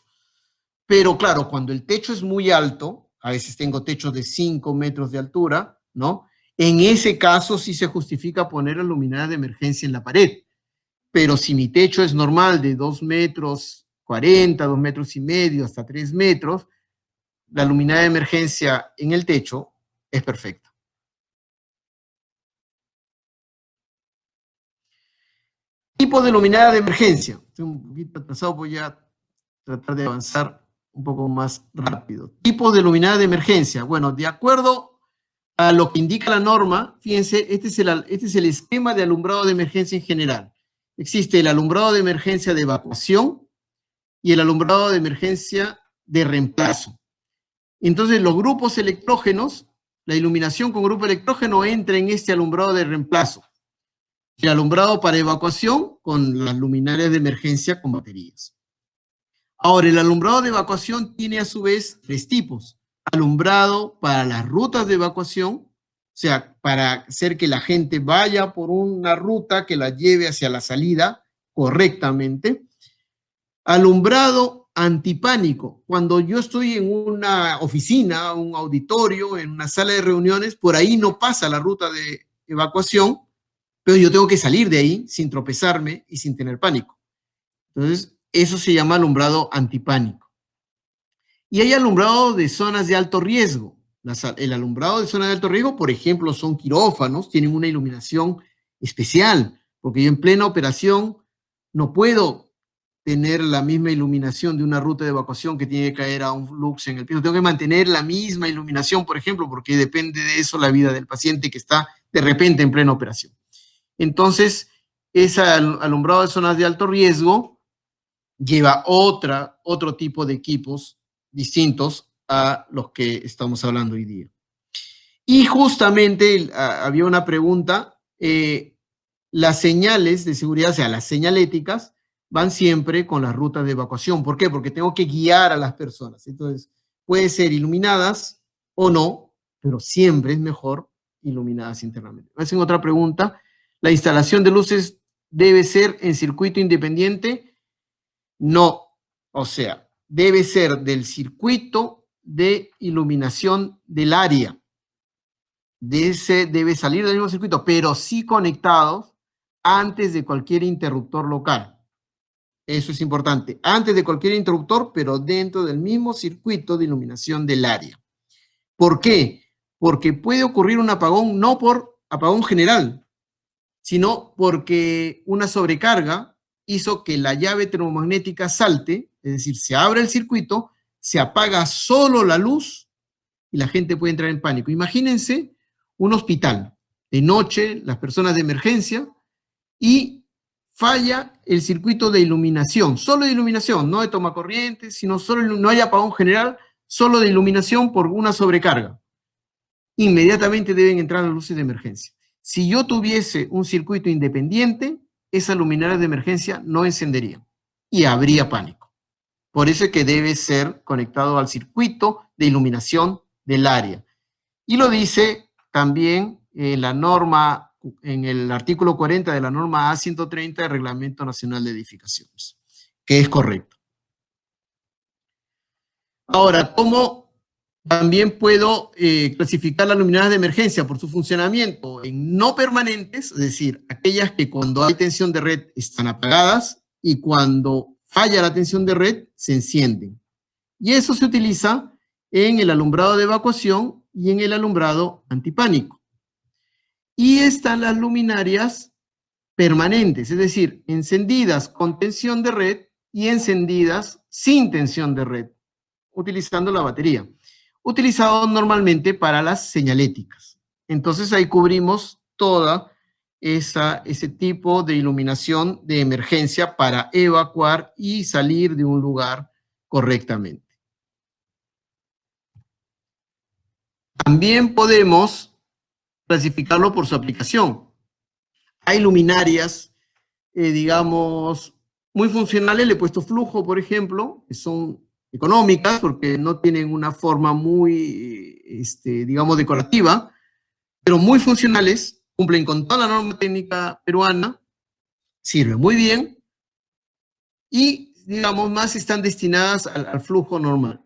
Pero claro, cuando el techo es muy alto, a veces tengo techos de 5 metros de altura, ¿no? En ese caso sí se justifica poner la luminaria de emergencia en la pared. Pero si mi techo es normal de 2 metros 40, 2 metros y medio, hasta 3 metros, la luminaria de emergencia en el techo es perfecta. Tipo de luminaria de emergencia. Estoy un poquito atrasado, voy a tratar de avanzar un poco más rápido. Tipo de luminaria de emergencia. Bueno, de acuerdo a lo que indica la norma, fíjense, este es el esquema de alumbrado de emergencia en general. Existe el alumbrado de emergencia de evacuación y el alumbrado de emergencia de reemplazo. Entonces, los grupos electrógenos, la iluminación con grupo electrógeno entra en este alumbrado de reemplazo. El alumbrado para evacuación con las luminarias de emergencia con baterías. Ahora, el alumbrado de evacuación tiene a su vez 3 tipos. Alumbrado para las rutas de evacuación, o sea, para hacer que la gente vaya por una ruta que la lleve hacia la salida correctamente. Alumbrado antipánico, cuando yo estoy en una oficina, un auditorio, en una sala de reuniones, por ahí no pasa la ruta de evacuación, pero yo tengo que salir de ahí sin tropezarme y sin tener pánico. Entonces, eso se llama alumbrado antipánico. Y hay alumbrado de zonas de alto riesgo. El alumbrado de zonas de alto riesgo, por ejemplo, son quirófanos, tienen una iluminación especial, porque yo en plena operación no puedo tener la misma iluminación de una ruta de evacuación que tiene que caer a un lux en el piso. Tengo que mantener la misma iluminación, por ejemplo, porque depende de eso la vida del paciente que está de repente en plena operación. Entonces, ese alumbrado de zonas de alto riesgo lleva otro tipo de equipos distintos a los que estamos hablando hoy día. Y justamente había una pregunta, las señales de seguridad, o sea, las señaléticas, van siempre con las rutas de evacuación. ¿Por qué? Porque tengo que guiar a las personas. Entonces, pueden ser iluminadas o no, pero siempre es mejor iluminadas internamente. Hacen otra pregunta. ¿La instalación de luces debe ser en circuito independiente? No. O sea, debe ser del circuito de iluminación del área. Debe salir del mismo circuito, pero sí conectados antes de cualquier interruptor local. Eso es importante. Antes de cualquier interruptor, pero dentro del mismo circuito de iluminación del área. ¿Por qué? Porque puede ocurrir un apagón, no por apagón general, sino porque una sobrecarga hizo que la llave termomagnética salte, es decir, se abre el circuito, se apaga solo la luz y la gente puede entrar en pánico. Imagínense un hospital, de noche, las personas de emergencia, y falla el circuito de iluminación, solo de iluminación, no de tomacorrientes, sino solo, no hay apagón general, solo de iluminación por una sobrecarga. Inmediatamente deben entrar las luces de emergencia. Si yo tuviese un circuito independiente, esas luminarias de emergencia no encenderían y habría pánico. Por eso es que debe ser conectado al circuito de iluminación del área. Y lo dice también la norma, en el artículo 40 de la norma A130 del Reglamento Nacional de Edificaciones, que es correcto. Ahora, ¿cómo también puedo clasificar las luminarias de emergencia por su funcionamiento? En no permanentes, es decir, aquellas que cuando hay tensión de red están apagadas y cuando falla la tensión de red se encienden. Y eso se utiliza en el alumbrado de evacuación y en el alumbrado antipánico. Y están las luminarias permanentes, es decir, encendidas con tensión de red y encendidas sin tensión de red, utilizando la batería, utilizado normalmente para las señaléticas. Entonces ahí cubrimos toda ese tipo de iluminación de emergencia para evacuar y salir de un lugar correctamente. También podemos clasificarlo por su aplicación. Hay luminarias, digamos, muy funcionales, le he puesto flujo, por ejemplo, que son económicas porque no tienen una forma muy, digamos, decorativa, pero muy funcionales, cumplen con toda la norma técnica peruana, sirven muy bien y, digamos, más están destinadas al flujo normal.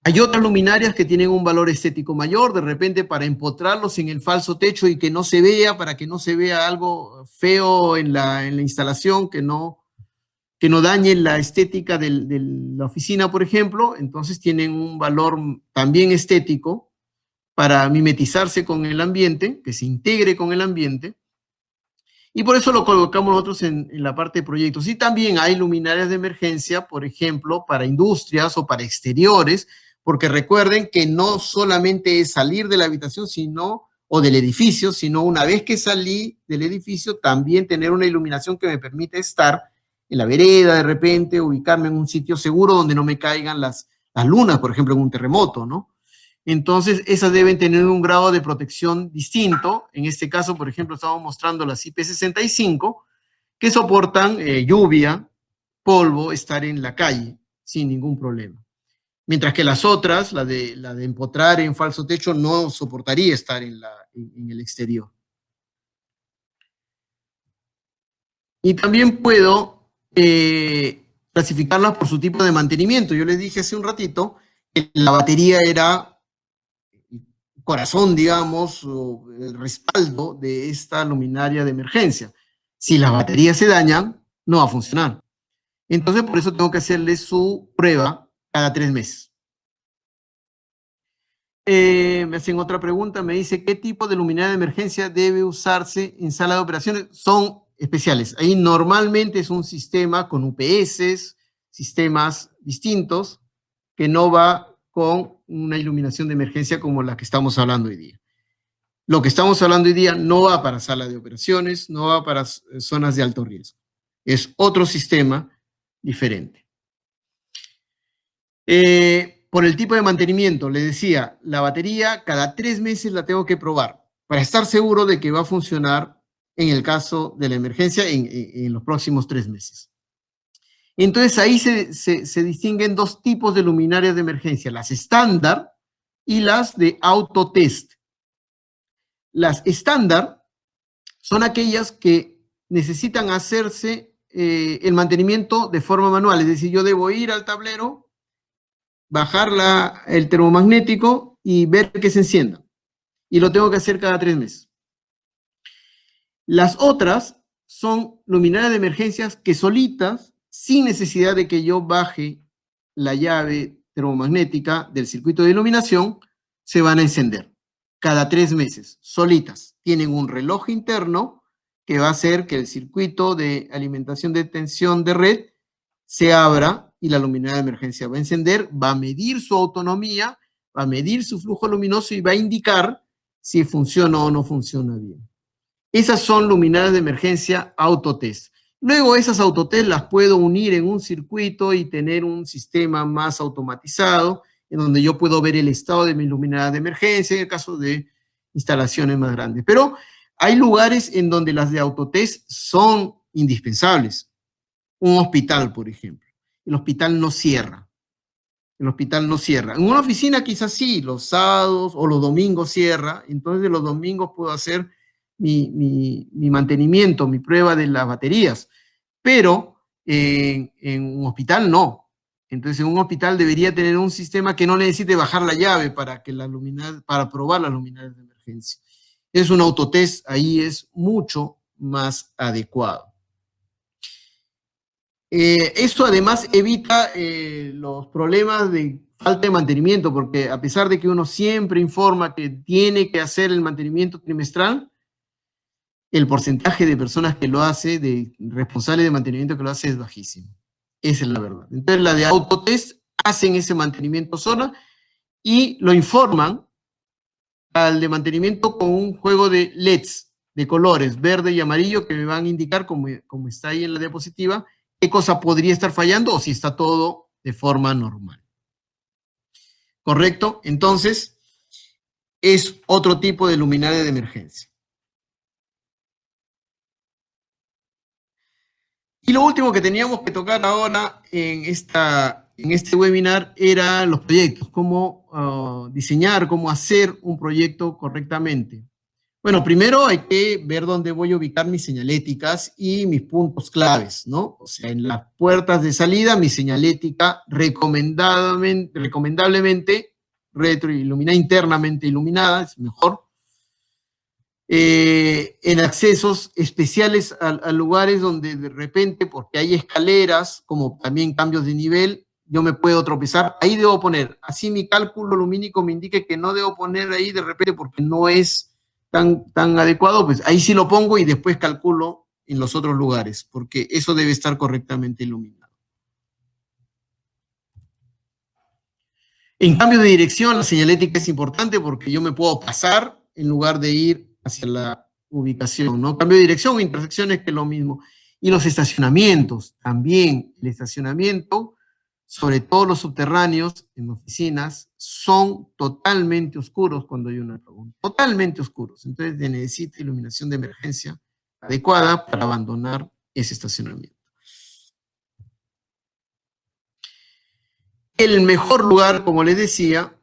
Hay otras luminarias que tienen un valor estético mayor, de repente para empotrarlos en el falso techo y que no se vea, para que no se vea algo feo en la instalación, que no dañe la estética de la oficina, por ejemplo. Entonces tienen un valor también estético para mimetizarse con el ambiente, que se integre con el ambiente. Y por eso lo colocamos nosotros en la parte de proyectos. Y también hay luminarias de emergencia, por ejemplo, para industrias o para exteriores, porque recuerden que no solamente es salir de la habitación, o del edificio, sino una vez que salí del edificio, también tener una iluminación que me permite estar en la vereda de repente, ubicarme en un sitio seguro donde no me caigan las lunas, por ejemplo, en un terremoto, ¿no? Entonces, esas deben tener un grado de protección distinto. En este caso, por ejemplo, estamos mostrando las IP65, que soportan lluvia, polvo, estar en la calle sin ningún problema. Mientras que las otras, la de empotrar en falso techo, no soportaría estar en el exterior. Y también puedo clasificarlas por su tipo de mantenimiento. Yo les dije hace un ratito que la batería era corazón, digamos, o el respaldo de esta luminaria de emergencia. Si las baterías se dañan, no va a funcionar. Entonces, por eso tengo que hacerle su prueba cada 3 meses. Me hacen otra pregunta, me dice, ¿qué tipo de luminaria de emergencia debe usarse en sala de operaciones? Son especiales. Ahí normalmente es un sistema con UPS, sistemas distintos, que no va con una iluminación de emergencia como la que estamos hablando hoy día. Lo que estamos hablando hoy día no va para sala de operaciones, no va para zonas de alto riesgo. Es otro sistema diferente. Por el tipo de mantenimiento, le decía, la batería cada 3 meses la tengo que probar para estar seguro de que va a funcionar en el caso de la emergencia en los próximos 3 meses. Entonces ahí se distinguen 2 tipos de luminarias de emergencia, las estándar y las de autotest. Las estándar son aquellas que necesitan hacerse el mantenimiento de forma manual, es decir, yo debo ir al tablero, bajar el termomagnético y ver que se encienda. Y lo tengo que hacer cada 3 meses. Las otras son luminarias de emergencias que solitas, sin necesidad de que yo baje la llave termomagnética del circuito de iluminación, se van a encender cada 3 meses, solitas. Tienen un reloj interno que va a hacer que el circuito de alimentación de tensión de red se abra y la luminaria de emergencia va a encender, va a medir su autonomía, va a medir su flujo luminoso y va a indicar si funciona o no funciona bien. Esas son luminarias de emergencia autotest. Luego esas autotest las puedo unir en un circuito y tener un sistema más automatizado en donde yo puedo ver el estado de mi luminaria de emergencia en el caso de instalaciones más grandes. Pero hay lugares en donde las de autotest son indispensables. Un hospital, por ejemplo. El hospital no cierra. El hospital no cierra. En una oficina quizás sí, los sábados o los domingos cierra, entonces los domingos puedo hacer mi mantenimiento, mi prueba de las baterías, pero en un hospital no. Entonces en un hospital debería tener un sistema que no necesite bajar la llave para probar las luminarias de emergencia. Es un autotest, ahí es mucho más adecuado. Eso además evita los problemas de falta de mantenimiento, porque a pesar de que uno siempre informa que tiene que hacer el mantenimiento trimestral, el porcentaje de personas que lo hace, de responsables de mantenimiento que lo hace, es bajísimo. Esa es la verdad. Entonces, la de autotest hacen ese mantenimiento sola y lo informan al de mantenimiento con un juego de LEDs de colores, verde y amarillo, que me van a indicar, como está ahí en la diapositiva, qué cosa podría estar fallando o si está todo de forma normal. ¿Correcto? Entonces, es otro tipo de luminaria de emergencia. Y lo último que teníamos que tocar ahora en esta en este webinar eran los proyectos, cómo diseñar, cómo hacer un proyecto correctamente. Bueno, primero hay que ver dónde voy a ubicar mis señaléticas y mis puntos claves, ¿no? O sea, en las puertas de salida, mi señalética recomendablemente retroiluminada, internamente iluminada, es mejor. En accesos especiales a lugares donde de repente, porque hay escaleras, como también cambios de nivel, yo me puedo tropezar, ahí debo poner, así mi cálculo lumínico me indique que no debo poner ahí de repente porque no es tan adecuado, pues ahí sí lo pongo y después calculo en los otros lugares, porque eso debe estar correctamente iluminado. En cambio de dirección, la señalética es importante porque yo me puedo pasar en lugar de ir hacia la ubicación, ¿no? Cambio de dirección o intersecciones, que es lo mismo. Y los estacionamientos, también el estacionamiento, sobre todo los subterráneos en oficinas, son totalmente oscuros cuando hay una apagón. Totalmente oscuros. Entonces se necesita iluminación de emergencia adecuada para abandonar ese estacionamiento. El mejor lugar, como les decía,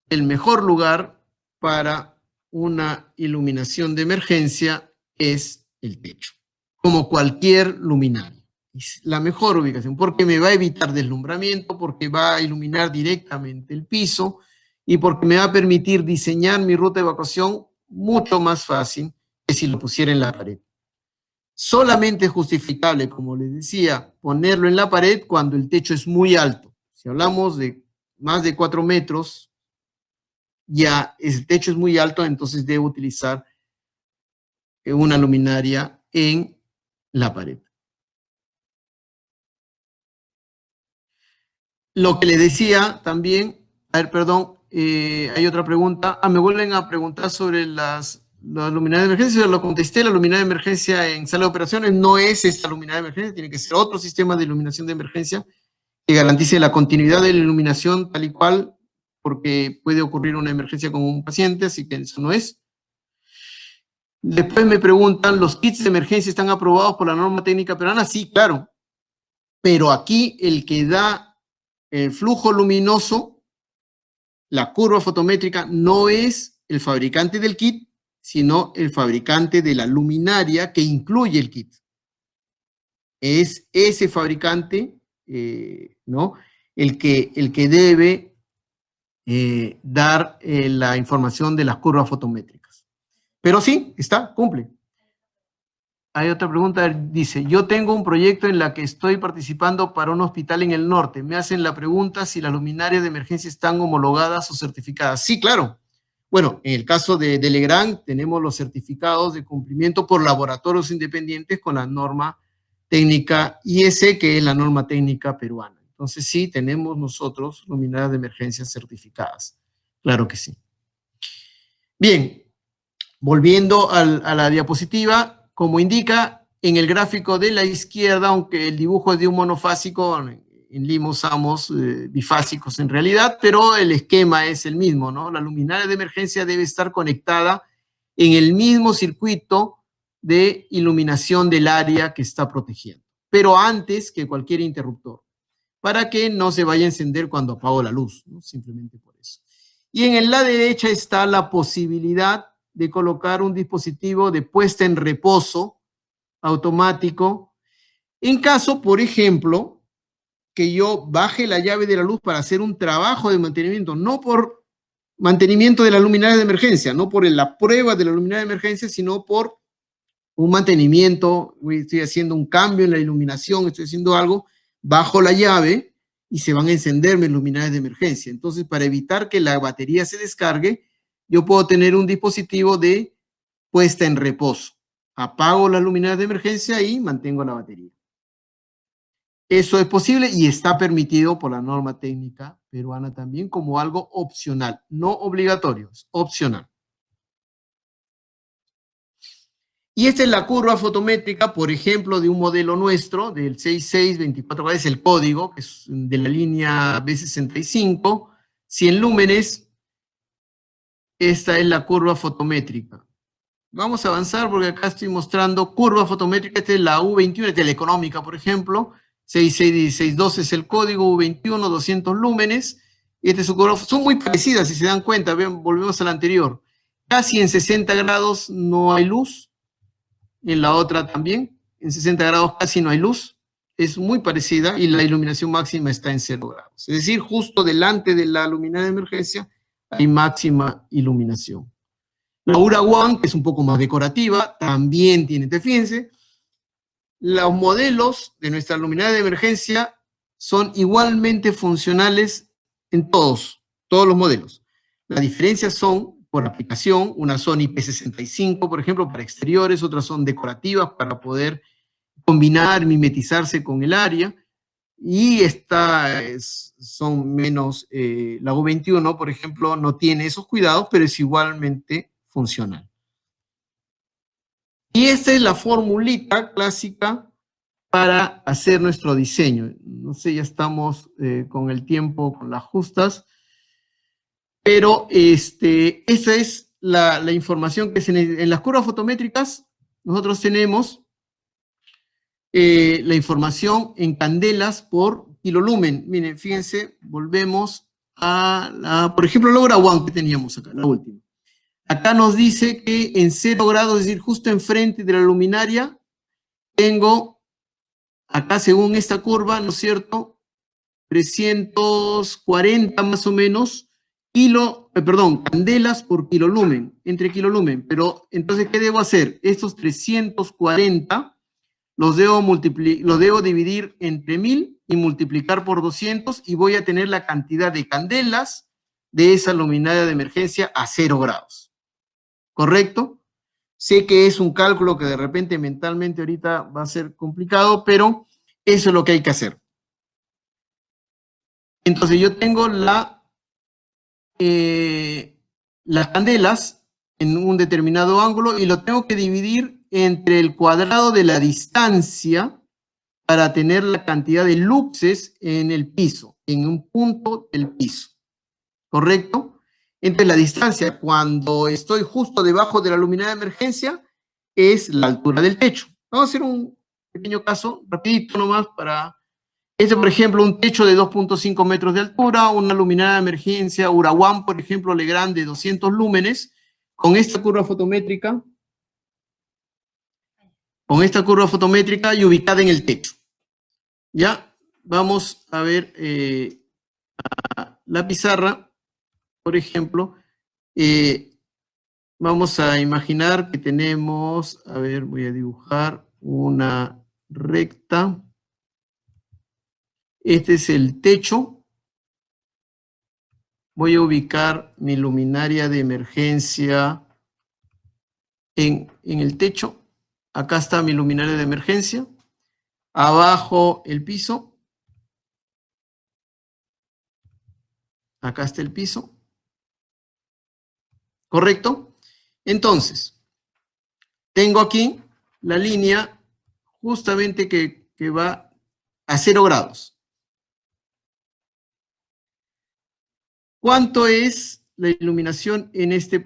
el mejor lugar para una iluminación de emergencia es el techo, como cualquier luminaria. Es la mejor ubicación, porque me va a evitar deslumbramiento, porque va a iluminar directamente el piso y porque me va a permitir diseñar mi ruta de evacuación mucho más fácil que si lo pusiera en la pared. Solamente es justificable, como les decía, ponerlo en la pared cuando el techo es muy alto. Si hablamos de más de 4 metros, ya el techo es muy alto, entonces debo utilizar una luminaria en la pared. Lo que le decía también, a ver, perdón, hay otra pregunta. Me vuelven a preguntar sobre las luminarias de emergencia. Lo contesté, la luminaria de emergencia en sala de operaciones no es esta luminaria de emergencia, tiene que ser otro sistema de iluminación de emergencia que garantice la continuidad de la iluminación tal y cual, porque puede ocurrir una emergencia con un paciente, así que eso no es. Después me preguntan, ¿los kits de emergencia están aprobados por la norma técnica peruana? Sí, claro, pero aquí el que da el flujo luminoso, la curva fotométrica, no es el fabricante del kit, sino el fabricante de la luminaria que incluye el kit. Es ese fabricante, ¿no? El que debe dar la información de las curvas fotométricas. Pero sí, está, cumple. Hay otra pregunta, dice, yo tengo un proyecto en la que estoy participando para un hospital en el norte. Me hacen la pregunta si las luminarias de emergencia están homologadas o certificadas. Sí, claro. Bueno, en el caso de Legrand tenemos los certificados de cumplimiento por laboratorios independientes con la norma técnica IS, que es la norma técnica peruana. Entonces sí, tenemos nosotros luminarias de emergencia certificadas. Claro que sí. Bien, volviendo a la diapositiva, como indica en el gráfico de la izquierda, aunque el dibujo es de un monofásico, en Lima usamos bifásicos en realidad, pero el esquema es el mismo, ¿no? La luminaria de emergencia debe estar conectada en el mismo circuito de iluminación del área que está protegiendo, pero antes que cualquier interruptor, para que no se vaya a encender cuando apago la luz, ¿no? Simplemente por eso. Y en la derecha está la posibilidad de colocar un dispositivo de puesta en reposo automático en caso, por ejemplo, que yo baje la llave de la luz para hacer un trabajo de mantenimiento, no por mantenimiento de la luminaria de emergencia, no por la prueba de la luminaria de emergencia, sino por un mantenimiento, estoy haciendo un cambio en la iluminación, estoy haciendo algo, bajo la llave y se van a encender mis luminarias de emergencia. Entonces, para evitar que la batería se descargue, yo puedo tener un dispositivo de puesta en reposo. Apago las luminarias de emergencia y mantengo la batería. Eso es posible y está permitido por la norma técnica peruana también como algo opcional, no obligatorio, es opcional. Y esta es la curva fotométrica, por ejemplo, de un modelo nuestro, del 6624, es el código, que es de la línea B65, 100 lúmenes. Esta es la curva fotométrica. Vamos a avanzar porque acá estoy mostrando curva fotométrica, esta es la U21, esta es la económica, por ejemplo, 66162 es el código, U21, 200 lúmenes. Este es su curva, son muy parecidas, si se dan cuenta. Vean, volvemos a la anterior. Casi en 60 grados no hay luz. En la otra también. En 60 grados casi no hay luz. Es muy parecida y la iluminación máxima está en 0 grados. Es decir, justo delante de la luminaria de emergencia hay máxima iluminación. La URA One, que es un poco más decorativa, también tiene, fíjense, los modelos de nuestra luminaria de emergencia son igualmente funcionales en todos los modelos. Las diferencias son por aplicación, unas son IP65, por ejemplo, para exteriores, otras son decorativas para poder combinar, mimetizarse con el área, y son menos, la U21, por ejemplo, no tiene esos cuidados, pero es igualmente funcional. Y esta es la formulita clásica para hacer nuestro diseño. No sé, ya estamos con el tiempo, con las justas, pero esa es la información que en las curvas fotométricas nosotros tenemos la información en candelas por kilolumen. Miren, fíjense, volvemos a por ejemplo, la URA One que teníamos acá, la última. Acá nos dice que en 0 grados, es decir, justo enfrente de la luminaria, tengo, acá según esta curva, ¿no es cierto?, 340 más o menos, candelas por kilolumen, entre kilolumen. Pero, entonces, ¿qué debo hacer? Estos 340 los debo dividir entre 1000 y multiplicar por 200 y voy a tener la cantidad de candelas de esa luminaria de emergencia a 0 grados. ¿Correcto? Sé que es un cálculo que de repente mentalmente ahorita va a ser complicado, pero eso es lo que hay que hacer. Entonces yo tengo las candelas en un determinado ángulo y lo tengo que dividir entre el cuadrado de la distancia para tener la cantidad de luxes en el piso, en un punto del piso. ¿Correcto? Entre la distancia, cuando estoy justo debajo de la luminaria de emergencia, es la altura del techo. Vamos a hacer un pequeño caso, rapidito nomás, para... por ejemplo, un techo de 2.5 metros de altura, una luminaria de emergencia, URA One, por ejemplo, Legrand de 200 lúmenes, con esta curva fotométrica y ubicada en el techo. Ya, vamos a ver la pizarra, por ejemplo, vamos a imaginar que tenemos, a ver, voy a dibujar una recta. Este es el techo. Voy a ubicar mi luminaria de emergencia en el techo. Acá está mi luminaria de emergencia. Abajo el piso. Acá está el piso. ¿Correcto? Entonces, tengo aquí la línea justamente que va a 0 grados. ¿Cuánto es la iluminación en este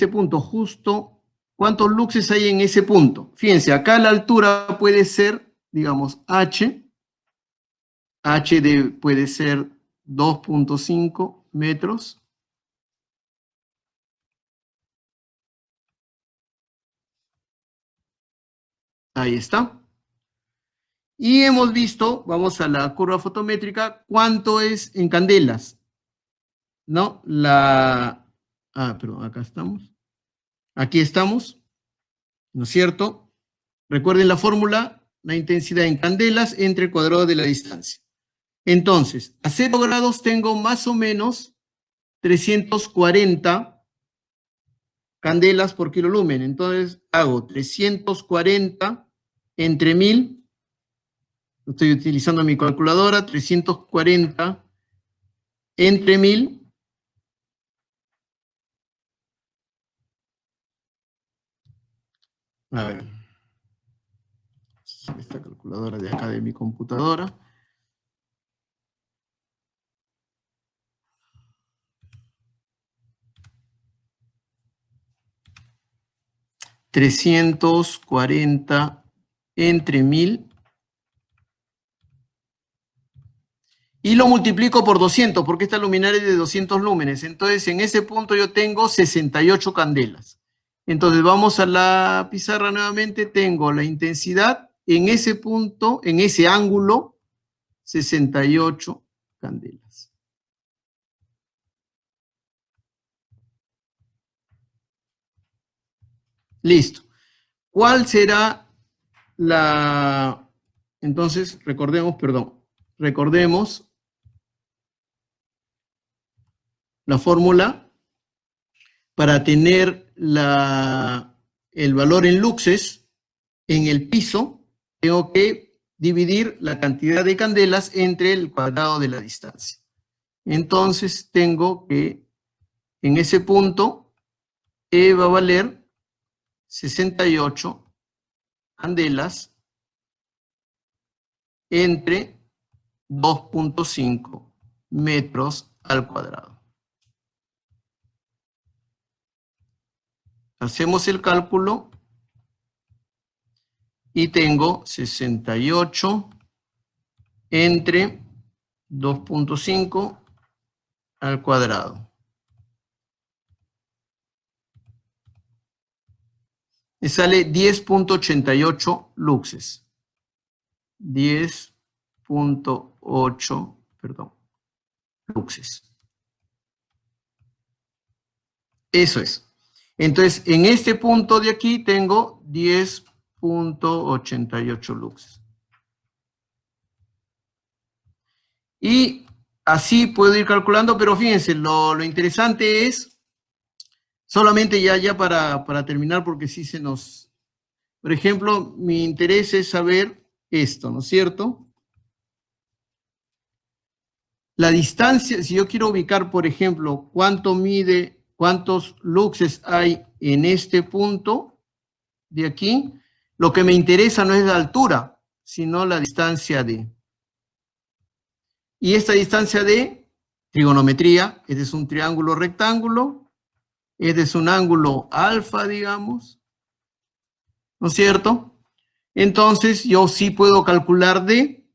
punto? Justo, ¿cuántos luxes hay en ese punto? Fíjense, acá la altura puede ser, digamos, H puede ser 2.5 metros. Ahí está. Y hemos visto, vamos a la curva fotométrica, cuánto es en candelas, ¿no? Perdón, acá estamos. Aquí estamos, ¿no es cierto? Recuerden la fórmula, la intensidad en candelas entre el cuadrado de la distancia. Entonces, a 0 grados tengo más o menos 340 candelas por kilolumen. Entonces, hago 340 entre 1000. Estoy utilizando mi calculadora. 340 entre 1000. A ver. Esta calculadora de acá de mi computadora. $340 entre 1000 y lo multiplico por 200, porque esta luminaria es de 200 lúmenes. Entonces, en ese punto yo tengo 68 candelas. Entonces, vamos a la pizarra nuevamente. Tengo la intensidad en ese punto, en ese ángulo, 68 candelas. Listo. ¿Cuál será la... Entonces, recordemos la fórmula para tener el valor en luxes en el piso. Tengo que dividir la cantidad de candelas entre el cuadrado de la distancia. Entonces, tengo que, en ese punto, E va a valer 68 candelas entre 2.5 metros al cuadrado. Hacemos el cálculo y tengo 68 entre 2.5 al cuadrado. Me sale 10.88 luxes. 10.8, perdón, luxes. Eso es. Entonces, en este punto de aquí tengo 10.88 luxes. Y así puedo ir calculando, pero fíjense, lo interesante es, solamente ya para terminar, porque sí se nos... Por ejemplo, mi interés es saber esto, ¿no es cierto? La distancia, si yo quiero ubicar, por ejemplo, cuántos luxes hay en este punto de aquí, lo que me interesa no es la altura, sino la distancia D. Y esta distancia D, trigonometría, este es un triángulo rectángulo, este es un ángulo alfa, digamos, ¿no es cierto? Entonces, yo sí puedo calcular D,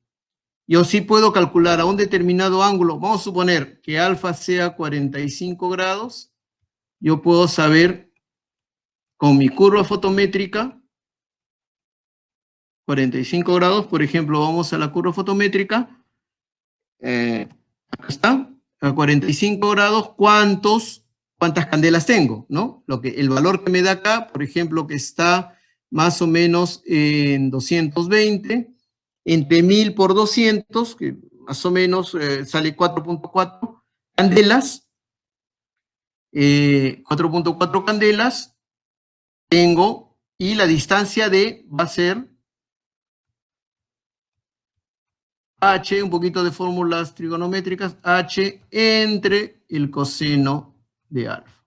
yo sí puedo calcular a un determinado ángulo, vamos a suponer que alfa sea 45 grados, yo puedo saber con mi curva fotométrica, 45 grados, por ejemplo, vamos a la curva fotométrica, acá está, a 45 grados, ¿cuántas candelas tengo? ¿No? El valor que me da acá, por ejemplo, que está más o menos en 220, entre 1000 por 200, que más o menos sale 4.4 candelas, 4.4 candelas tengo, y la distancia D va a ser H, un poquito de fórmulas trigonométricas, H entre el coseno de alfa.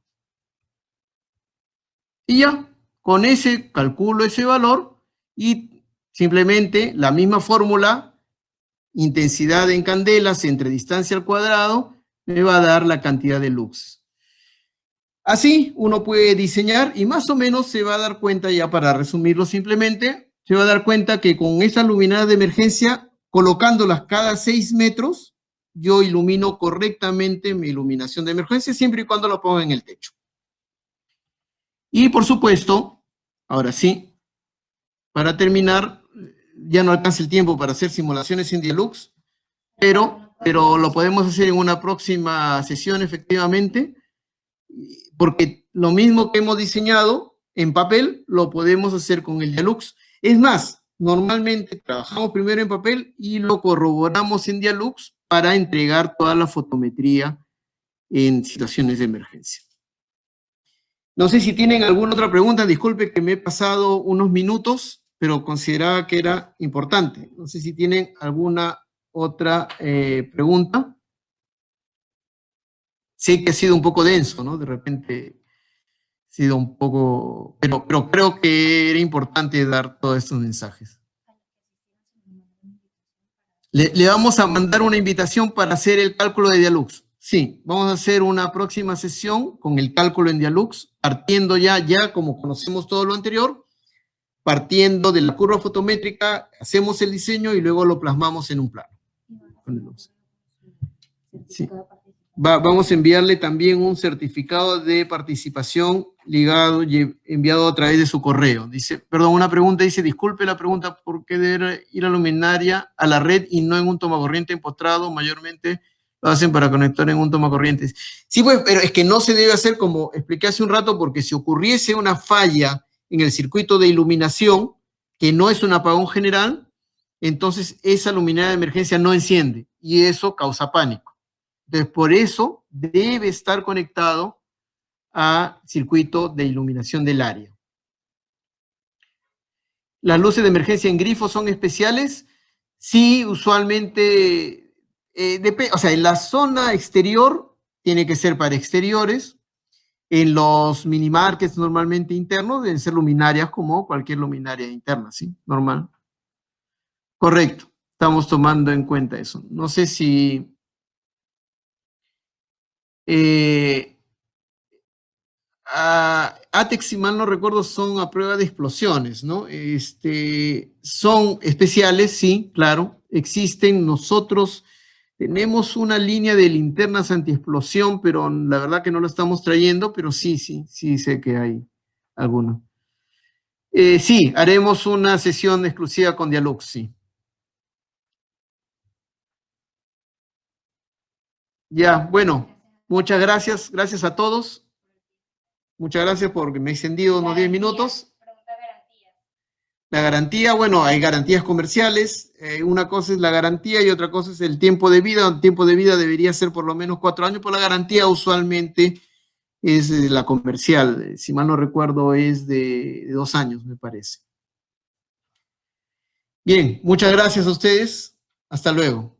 Y ya, con ese calculo ese valor y simplemente la misma fórmula, intensidad en candelas entre distancia al cuadrado, me va a dar la cantidad de lux. Así uno puede diseñar y más o menos se va a dar cuenta, ya para resumirlo simplemente, se va a dar cuenta que con estas luminarias de emergencia, colocándolas cada 6 metros, yo ilumino correctamente mi iluminación de emergencia siempre y cuando la ponga en el techo. Y por supuesto, ahora sí, para terminar, ya no alcanza el tiempo para hacer simulaciones en Dialux, pero lo podemos hacer en una próxima sesión efectivamente, porque lo mismo que hemos diseñado en papel, lo podemos hacer con el Dialux. Es más, normalmente trabajamos primero en papel y lo corroboramos en Dialux para entregar toda la fotometría en situaciones de emergencia. No sé si tienen alguna otra pregunta, disculpe que me he pasado unos minutos, pero consideraba que era importante. No sé si tienen alguna otra pregunta. Sé que ha sido un poco denso, ¿no? De repente ha sido un poco, pero creo que era importante dar todos estos mensajes. Le vamos a mandar una invitación para hacer el cálculo de Dialux. Sí, vamos a hacer una próxima sesión con el cálculo en Dialux, partiendo ya como conocemos todo lo anterior, partiendo de la curva fotométrica, hacemos el diseño y luego lo plasmamos en un plano. Sí. Vamos a enviarle también un certificado de participación ligado y enviado a través de su correo. Dice, perdón, una pregunta, dice, disculpe la pregunta, ¿por qué debe ir a luminaria a la red y no en un tomacorriente empotrado? Mayormente lo hacen para conectar en un tomacorrientes. Sí, pues, pero es que no se debe hacer como expliqué hace un rato, porque si ocurriese una falla en el circuito de iluminación, que no es un apagón general, entonces esa luminaria de emergencia no enciende y eso causa pánico. Entonces, por eso debe estar conectado a circuito de iluminación del área. ¿Las luces de emergencia en grifo son especiales? Sí, usualmente, o sea, en la zona exterior tiene que ser para exteriores. En los minimarkets normalmente internos deben ser luminarias como cualquier luminaria interna, ¿sí? Normal. Correcto. Estamos tomando en cuenta eso. No sé si... ATEX, si mal no recuerdo, son a prueba de explosiones, ¿no? Son especiales, sí, claro, existen. Nosotros tenemos una línea de linternas antiexplosión, pero la verdad que no lo estamos trayendo, pero sí sé que hay alguno. Sí, haremos una sesión exclusiva con Dialux, sí. Ya, bueno, muchas gracias a todos. Muchas gracias porque me he extendido unos 10 minutos. La garantía, bueno, hay garantías comerciales. Una cosa es la garantía y otra cosa es el tiempo de vida. El tiempo de vida debería ser por lo menos 4 años, pero la garantía usualmente es la comercial. Si mal no recuerdo, es de 2 años, me parece. Bien, muchas gracias a ustedes. Hasta luego.